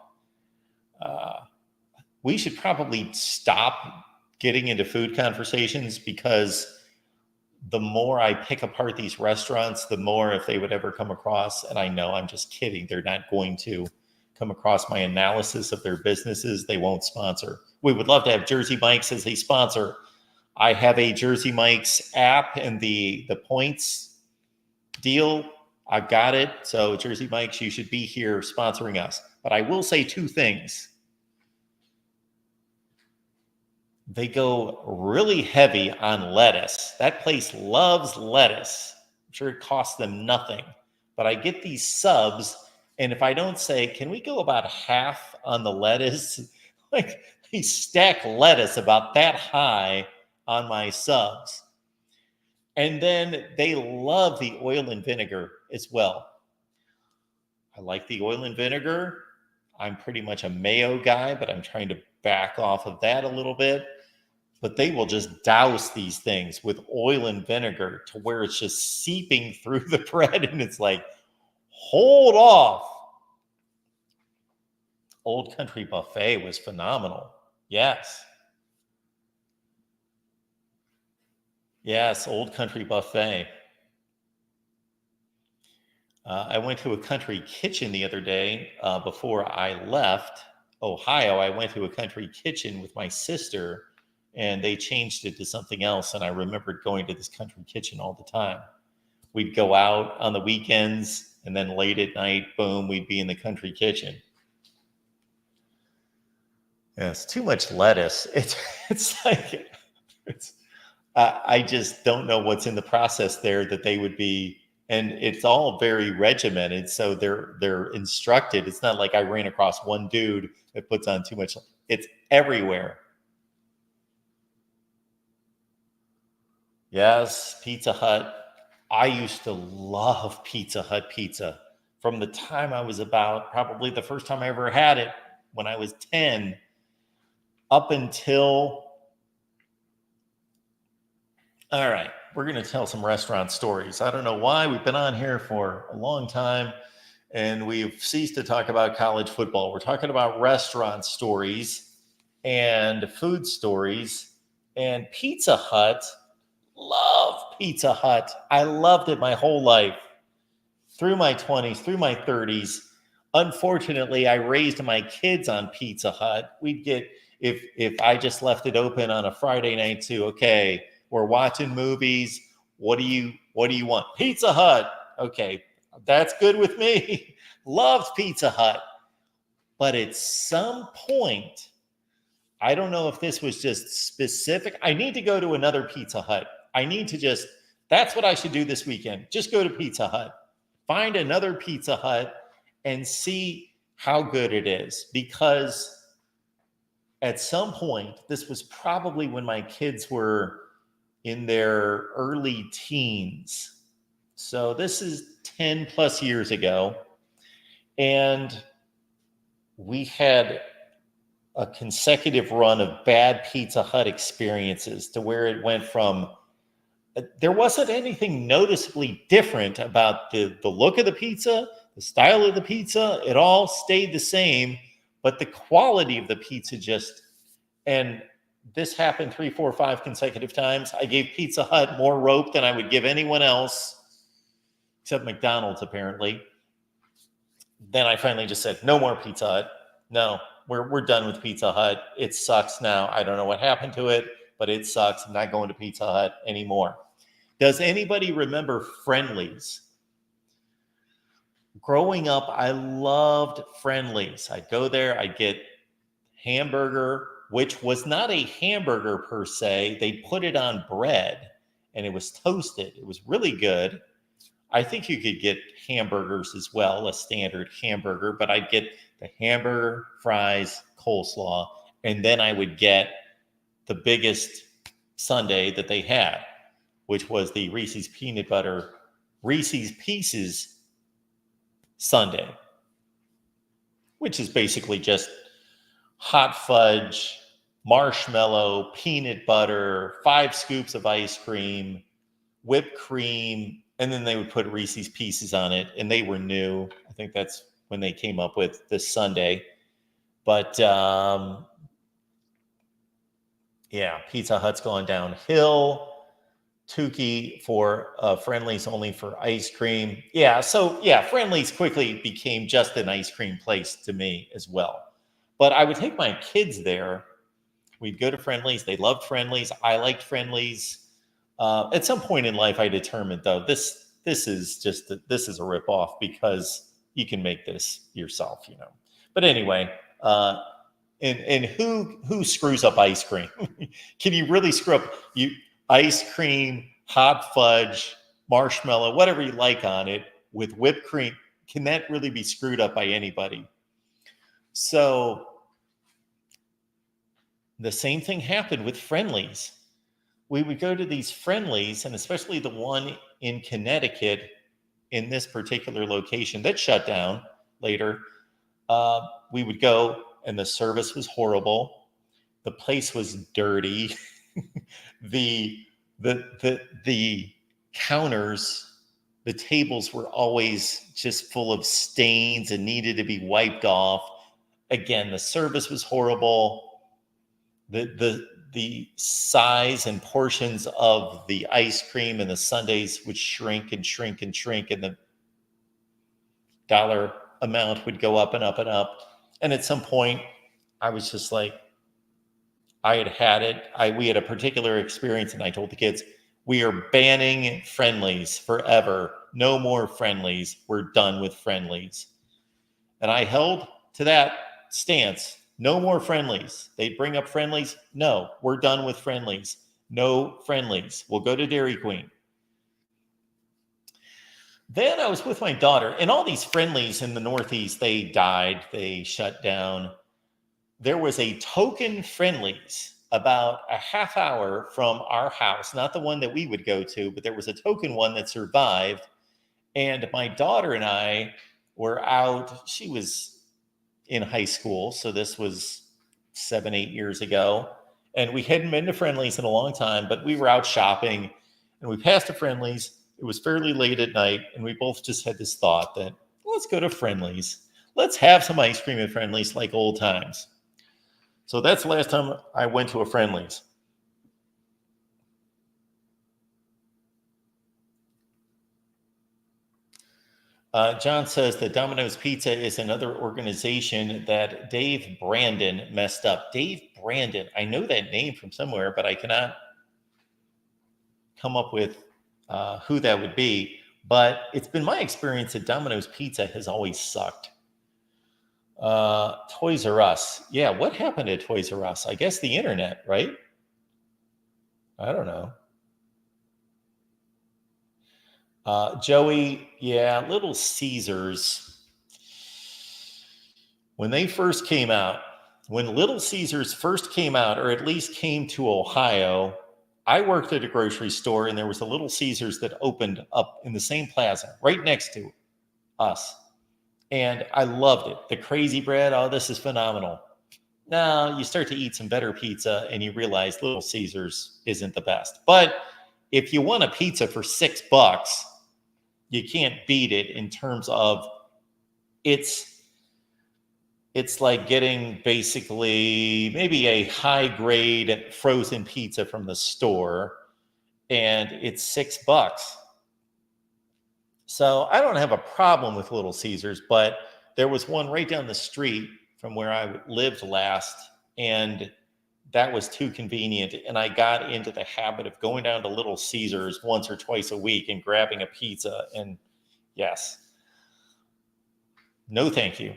We should probably stop getting into food conversations, because the more I pick apart these restaurants, the more, if they would ever come across, and I know I'm just kidding, they're not going to come across my analysis of their businesses, they won't sponsor. We would love to have Jersey Mike's as a sponsor. I have a Jersey Mike's app and the points deal. I've got it. So Jersey Mike's, you should be here sponsoring us. But I will say two things. They go really heavy on lettuce. That place loves lettuce. I'm sure it costs them nothing. But I get these subs, and if I don't say, can we go about half on the lettuce? Like, they stack lettuce about that high on my subs. And then they love the oil and vinegar as well. I like the oil and vinegar. I'm pretty much a mayo guy, but I'm trying to back off of that a little bit. But they will just douse these things with oil and vinegar to where it's just seeping through the bread. And it's like, hold off. Old Country Buffet was phenomenal. Yes. Yes, Old Country Buffet. I went to a country kitchen the other day before I left Ohio. I went to a country kitchen with my sister, and they changed it to something else. And I remembered going to this country kitchen all the time. We'd go out on the weekends, and then late at night, boom, we'd be in the country kitchen. Yeah, it's too much lettuce. It's like I just don't know what's in the process there that they would be, and it's all very regimented. So they're instructed. It's not like I ran across one dude that puts on too much. It's everywhere. Yes, Pizza Hut. I used to love Pizza Hut pizza from the time I was about probably the first time I ever had it when I was 10 up until. All right, we're going to tell some restaurant stories. I don't know why. We've been on here for a long time and we've ceased to talk about college football. We're talking about restaurant stories and food stories, and Pizza Hut. Love Pizza Hut. I loved it my whole life, through my 20s, through my 30s. Unfortunately, I raised my kids on Pizza Hut. We'd get, if I just left it open on a Friday night too, okay, we're watching movies. What do you want? Pizza Hut. Okay, that's good with me. Loved Pizza Hut. But at some point, I don't know if this was just specific. I need to go to another Pizza Hut. I need to just, that's what I should do this weekend. Just go to Pizza Hut. Find another Pizza Hut and see how good it is. Because at some point, this was probably when my kids were in their early teens. So this is 10 plus years ago. And we had a consecutive run of bad Pizza Hut experiences to where it went from, there wasn't anything noticeably different about the look of the pizza, the style of the pizza. It all stayed the same, but the quality of the pizza just, and this happened 3, 4, 5 consecutive times. I gave Pizza Hut more rope than I would give anyone else, except McDonald's, apparently. Then I finally just said, no more Pizza Hut. No, we're done with Pizza Hut. It sucks now. I don't know what happened to it, but it sucks. I'm not going to Pizza Hut anymore. Does anybody remember Friendly's? Growing up, I loved Friendly's. I'd go there, I'd get hamburger, which was not a hamburger per se. They put it on bread and it was toasted. It was really good. I think you could get hamburgers as well, a standard hamburger, but I'd get the hamburger, fries, coleslaw, and then I would get the biggest sundae that they had, which was the Reese's Peanut Butter Reese's Pieces sundae, which is basically just hot fudge, marshmallow, peanut butter, 5 scoops of ice cream, whipped cream, and then they would put Reese's Pieces on it, and they were new. I think that's when they came up with this sundae. But yeah, Pizza Hut's gone downhill. Tukey for Friendly's only for ice cream. Yeah, so yeah, Friendly's quickly became just an ice cream place to me as well. But I would take my kids there. We'd go to Friendly's. They loved Friendly's. I liked Friendly's. At some point in life, I determined though this is a ripoff because you can make this yourself, you know. But anyway, and who screws up ice cream? Can you really screw up ice cream, hot fudge, marshmallow, whatever you like on it with whipped cream? Can that really be screwed up by anybody? So the same thing happened with Friendly's. We would go to these Friendly's, and especially the one in Connecticut in this particular location that shut down. later. We would go, and the service was horrible. The place was dirty. the counters, the tables were always just full of stains and needed to be wiped off. Again, the service was horrible. The size and portions of the ice cream and the sundaes would shrink and shrink and shrink, and the dollar amount would go up and up and up. And at some point, I was just like, I had had it. We had a particular experience, and I told the kids, we are banning friendlies forever. No more friendlies. We're done with friendlies. And I held to that stance. No more friendlies. They'd bring up friendlies. No, we're done with friendlies. No friendlies. We'll go to Dairy Queen. Then I was with my daughter, and all these friendlies in the Northeast, they died. They shut down. There was a token friendlies about a half hour from our house, not the one that we would go to, but there was a token one that survived. And my daughter and I were out. She was in high school, so this was 7-8 years ago. And we hadn't been to Friendly's in a long time, but we were out shopping, and we passed a Friendly's. It was fairly late at night, and we both just had this thought that, let's go to Friendly's. Let's have some ice cream at Friendly's like old times. So that's the last time I went to a Friendly's. John says that Domino's Pizza is another organization that Dave Brandon messed up. Dave Brandon, I know that name from somewhere, but I cannot come up with who that would be. But it's been my experience that Domino's Pizza has always sucked. Toys R Us. Yeah, what happened to Toys R Us? I guess the internet, right? I don't know. Joey, yeah, Little Caesars. When they first came out, when Little Caesars first came out, or at least came to Ohio, I worked at a grocery store, and there was a Little Caesars that opened up in the same plaza right next to us. And I loved it. The crazy bread, oh, this is phenomenal. Now you start to eat some better pizza, and you realize Little Caesars isn't the best. But if you want a pizza for $6, you can't beat it in terms of it's like getting basically maybe a high grade frozen pizza from the store, and it's $6. So I don't have a problem with Little Caesars, but there was one right down the street from where I lived last, and that was too convenient. And I got into the habit of going down to Little Caesars once or twice a week and grabbing a pizza. And yes, no, thank you.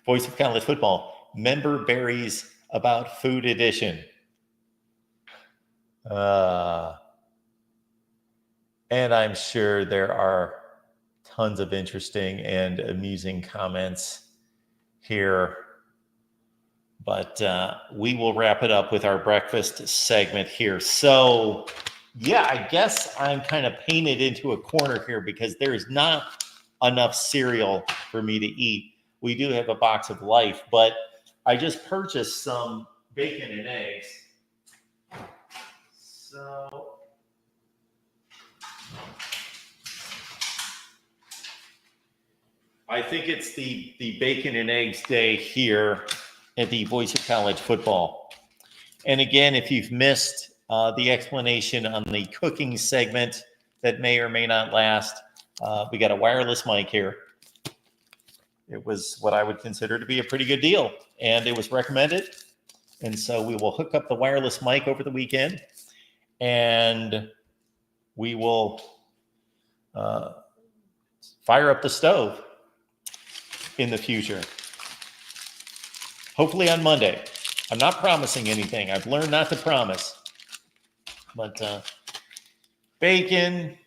Voice of College Football, member berries about food edition. And I'm sure there are tons of interesting and amusing comments here, but we will wrap it up with our breakfast segment here. So yeah, I guess I'm kind of painted into a corner here because there is not enough cereal for me to eat. We do have a box of Life, but I just purchased some bacon and eggs. So I think it's the bacon and eggs day here at the Voice of College Football. And again, if you've missed the explanation on the cooking segment that may or may not last, we got a wireless mic here. It was what I would consider to be a pretty good deal, and it was recommended. And so we will hook up the wireless mic over the weekend, and we will fire up the stove in the future. Hopefully on Monday. I'm not promising anything. I've learned not to promise. But bacon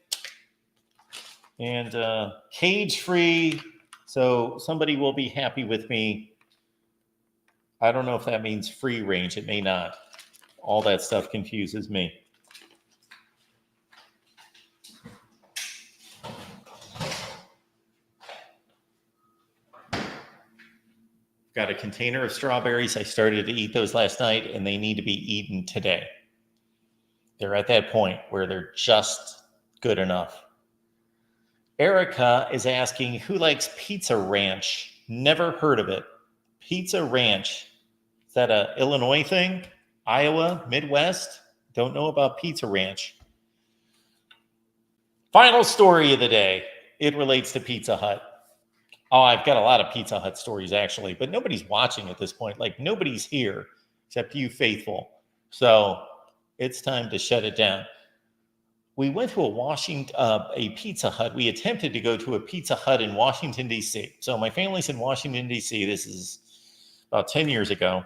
and cage-free. So somebody will be happy with me. I don't know if that means free range. It may not. All that stuff confuses me. got a container of strawberries. I started to eat those last night, and they need to be eaten today. They're at that point where they're just good enough. Erica is asking, who likes Pizza Ranch? Never heard of it. Pizza Ranch. Is that a Illinois thing? Iowa? Midwest? Don't know about Pizza Ranch. Final story of the day. It relates to Pizza Hut. Oh, I've got a lot of Pizza Hut stories, actually, but nobody's watching at this point. Like, nobody's here except you faithful. So it's time to shut it down. We went to a Pizza Hut. We attempted to go to a Pizza Hut in Washington, D.C. So my family's in Washington, D.C. This is about 10 years ago.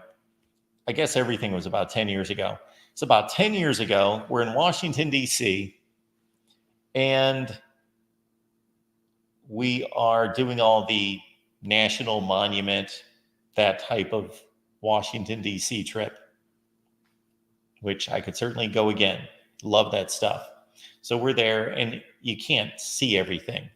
I guess everything was about 10 years ago. It's about 10 years ago. We're in Washington, D.C., and we are doing all the national monument, that type of Washington, D.C. trip, which I could certainly go again. Love that stuff. So we're there, and you can't see everything.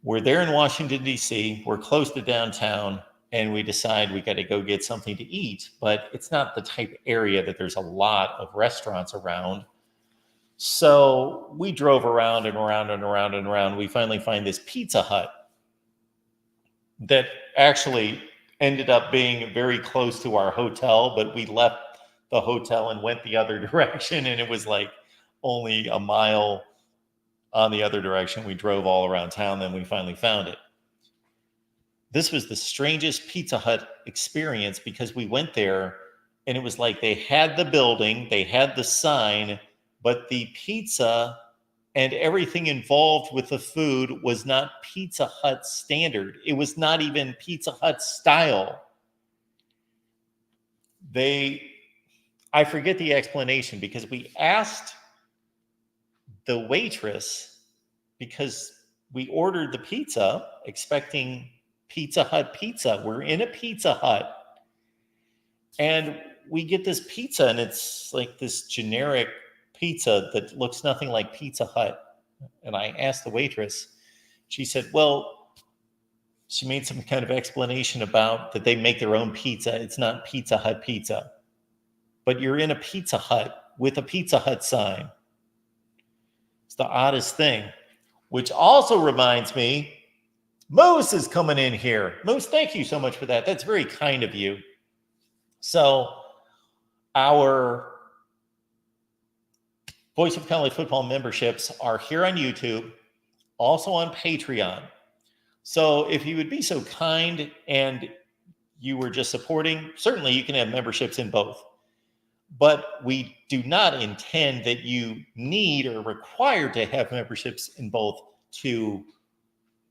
We're there in Washington, D.C. We're close to downtown, and we decide we got to go get something to eat, but it's not the type of area that there's a lot of restaurants around. So we drove around and around and around and around. We finally find this Pizza Hut that actually ended up being very close to our hotel, but we left the hotel and went the other direction, and it was like only a mile on the other direction. We drove all around town, then we finally found it. This was the strangest Pizza Hut experience because we went there and it was like they had the building, they had the sign, but the pizza and everything involved with the food was not Pizza Hut standard. It was not even Pizza Hut style. I forget the explanation because we asked the waitress, because we ordered the pizza expecting Pizza Hut pizza. We're in a Pizza Hut and we get this pizza and it's like this generic pizza that looks nothing like Pizza Hut. And I asked the waitress, she said, well, she made some kind of explanation about that they make their own pizza. It's not Pizza Hut pizza, but you're in a Pizza Hut with a Pizza Hut sign. It's the oddest thing, which also reminds me, Moose is coming in here. Moose, thank you so much for that. That's very kind of you. So our Voice of College Football memberships are here on YouTube, also on Patreon. So if you would be so kind and you were just supporting, certainly you can have memberships in both. But we do not intend that you need or require to have memberships in both to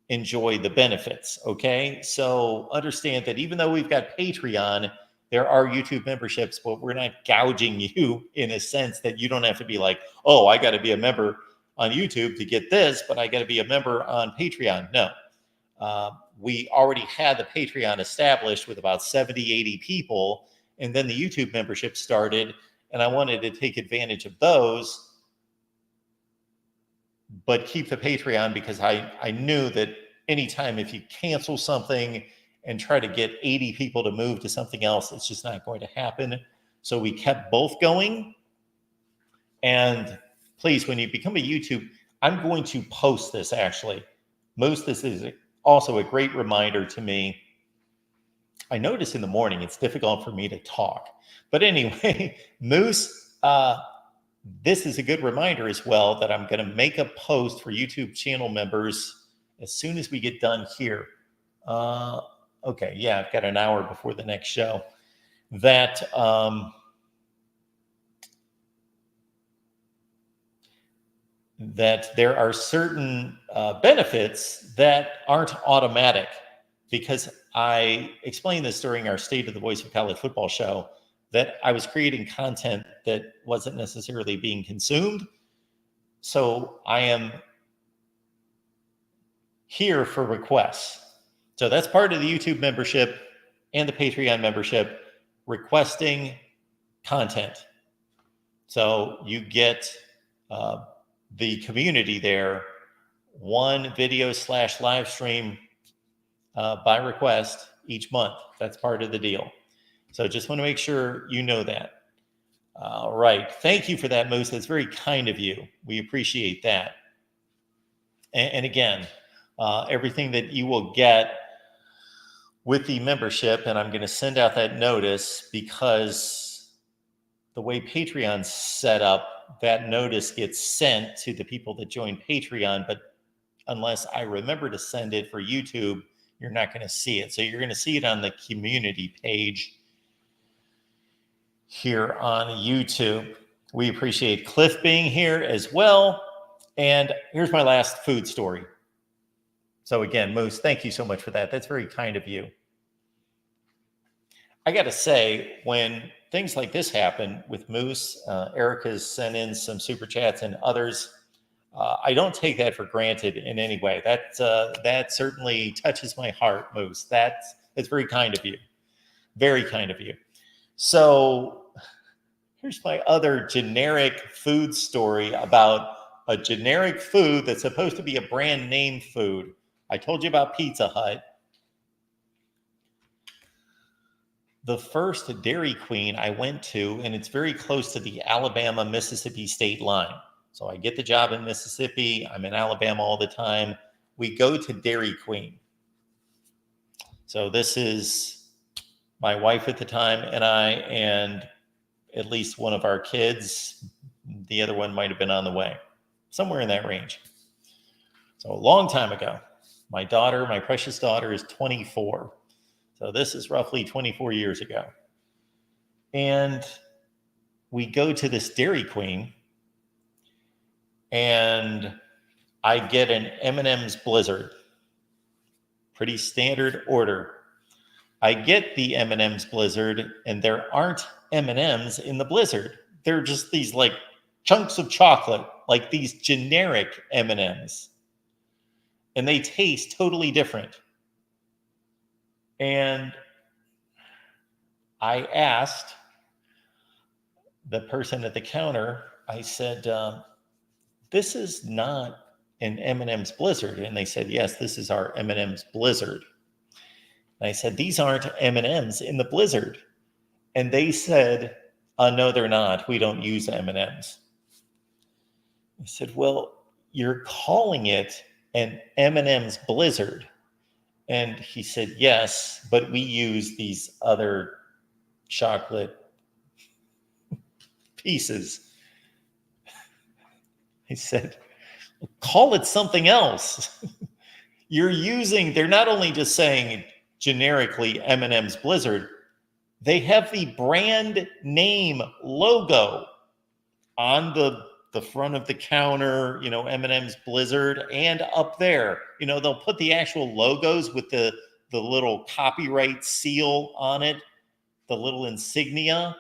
enjoy the benefits, okay? So understand that even though we've got Patreon, there are YouTube memberships, but we're not gouging you in a sense that you don't have to be like, oh, I got to be a member on YouTube to get this, but I got to be a member on Patreon. No. We already had the Patreon established with about 70, 80 people, and then the YouTube membership started, and I wanted to take advantage of those, but keep the Patreon because I knew that anytime if you cancel something and try to get 80 people to move to something else, it's just not going to happen. So we kept both going. And please, when you become a YouTube, I'm going to post this actually. This is also a great reminder to me. I notice in the morning it's difficult for me to talk. But anyway, Moose, this is a good reminder as well that I'm going to make a post for YouTube channel members as soon as we get done here. Okay, yeah, I've got an hour before the next show. That there are certain benefits that aren't automatic, because I explained this during our State of the Voice of College Football show, that I was creating content that wasn't necessarily being consumed. So I am here for requests. So that's part of the YouTube membership and the Patreon membership, requesting content. So you get the community there, one video / live stream by request each month. That's part of the deal. So just want to make sure you know that. All right. Thank you for that, Moose. That's very kind of you. We appreciate that. And again, everything that you will get with the membership, and I'm going to send out that notice because the way Patreon's set up, that notice gets sent to the people that join Patreon, but unless I remember to send it for YouTube, you're not going to see it. So you're going to see it on the community page here on YouTube. We appreciate Cliff being here as well. And here's my last food story. So again, Moose, thank you so much for that. That's very kind of you. I got to say, when things like this happen with Moose, Erica's sent in some super chats and others. I don't take that for granted in any way. That certainly touches my heart, Moose. That's very kind of you. Very kind of you. So here's my other generic food story about a generic food that's supposed to be a brand name food. I told you about Pizza Hut. The first Dairy Queen I went to, and it's very close to the Alabama-Mississippi state line. So I get the job in Mississippi. I'm in Alabama all the time. We go to Dairy Queen. So this is my wife at the time and I, and at least one of our kids. The other one might have been on the way, somewhere in that range. So a long time ago. My daughter, my precious daughter, is 24. So this is roughly 24 years ago. And we go to this Dairy Queen, and I get an M&M's Blizzard. Pretty standard order. I get the M&M's Blizzard, and there aren't M&M's in the Blizzard. They're just these like chunks of chocolate, like these generic M&M's. And they taste totally different. And I asked the person at the counter, I said, this is not an M&M's Blizzard. And they said, yes, this is our M&M's Blizzard. And I said, these aren't M&M's in the Blizzard. And they said, no, they're not. We don't use M&M's. I said, well, you're calling it an M&M's Blizzard. And he said, yes, but we use these other chocolate pieces. He said, call it something else. They're not only just saying generically M&M's Blizzard, they have the brand name logo on the front of the counter, M&M's Blizzard, and up there, they'll put the actual logos with the little copyright seal on it, the little insignia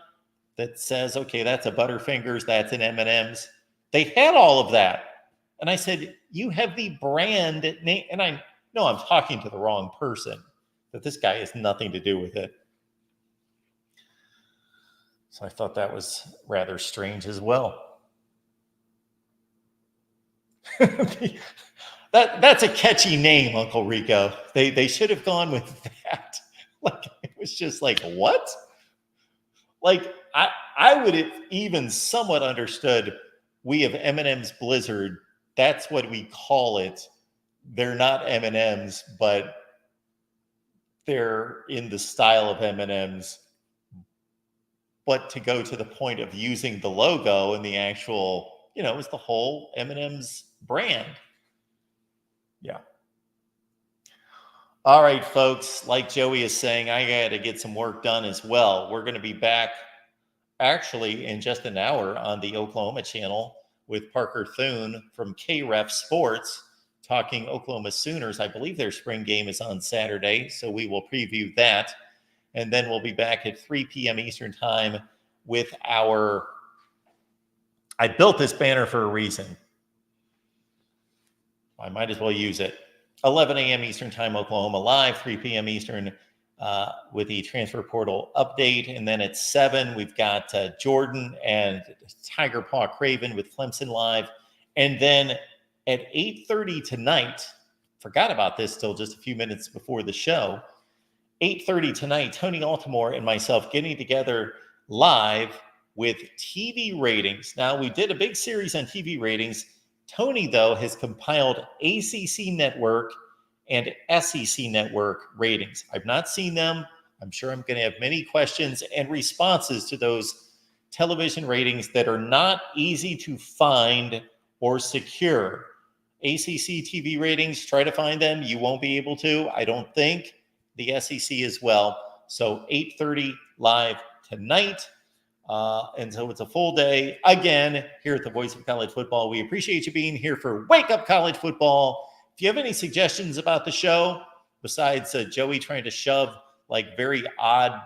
that says, okay, that's a Butterfingers, that's an M&M's. They had all of that. And I said, you have the brand name. And I know I'm talking to the wrong person, that this guy has nothing to do with it. So I thought that was rather strange as well. That's a catchy name, Uncle Rico. They should have gone with that. Like, it was just like, what? Like, I would have even somewhat understood, we have M&M's Blizzard. That's what we call it. They're not M&M's, but they're in the style of M&M's. But to go to the point of using the logo and the actual, it's the whole M&M's brand. Yeah. All right, folks, like Joey is saying, I got to get some work done as well. We're going to be back actually in just an hour on the Oklahoma channel with Parker Thune from KREF Sports talking Oklahoma Sooners. I believe their spring game is on Saturday, so we will preview that. And then we'll be back at 3 p.m. Eastern time with I built this banner for a reason. I might as well use it. 11 a.m. Eastern time, Oklahoma Live, 3 p.m. Eastern with the transfer portal update. And then at 7, we've got Jordan and Tiger Paw Craven with Clemson Live. And then at 8:30 tonight, forgot about this till just a few minutes before the show, 8:30 tonight, Tony Altimore and myself getting together live with TV ratings. Now, we did a big series on TV ratings. Tony, though, has compiled ACC Network and SEC Network ratings. I've not seen them. I'm sure I'm going to have many questions and responses to those television ratings that are not easy to find or secure. ACC TV ratings, try to find them. You won't be able to, I don't think. The SEC as well. So 8:30 live tonight. And so it's a full day again here at the Voice of College Football. We appreciate you being here for Wake Up College Football. If you have any suggestions about the show, besides Joey trying to shove like very odd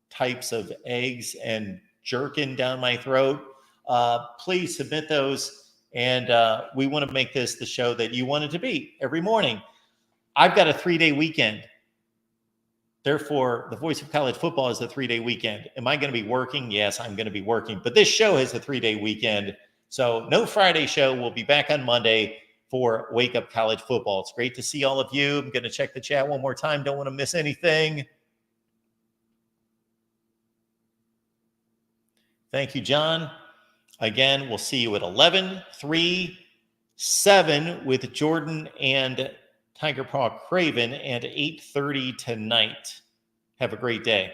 types of eggs and jerkin down my throat, please submit those. And we want to make this the show that you want it to be every morning. I've got a 3-day weekend. Therefore, the Voice of College Football is a 3-day weekend. Am I going to be working? Yes, I'm going to be working. But this show has a 3-day weekend. So no Friday show. We'll be back on Monday for Wake Up College Football. It's great to see all of you. I'm going to check the chat one more time. Don't want to miss anything. Thank you, John. Again, we'll see you at 11, 3, 7 with Jordan and Tiger Paw Craven, and 8:30 tonight. Have a great day.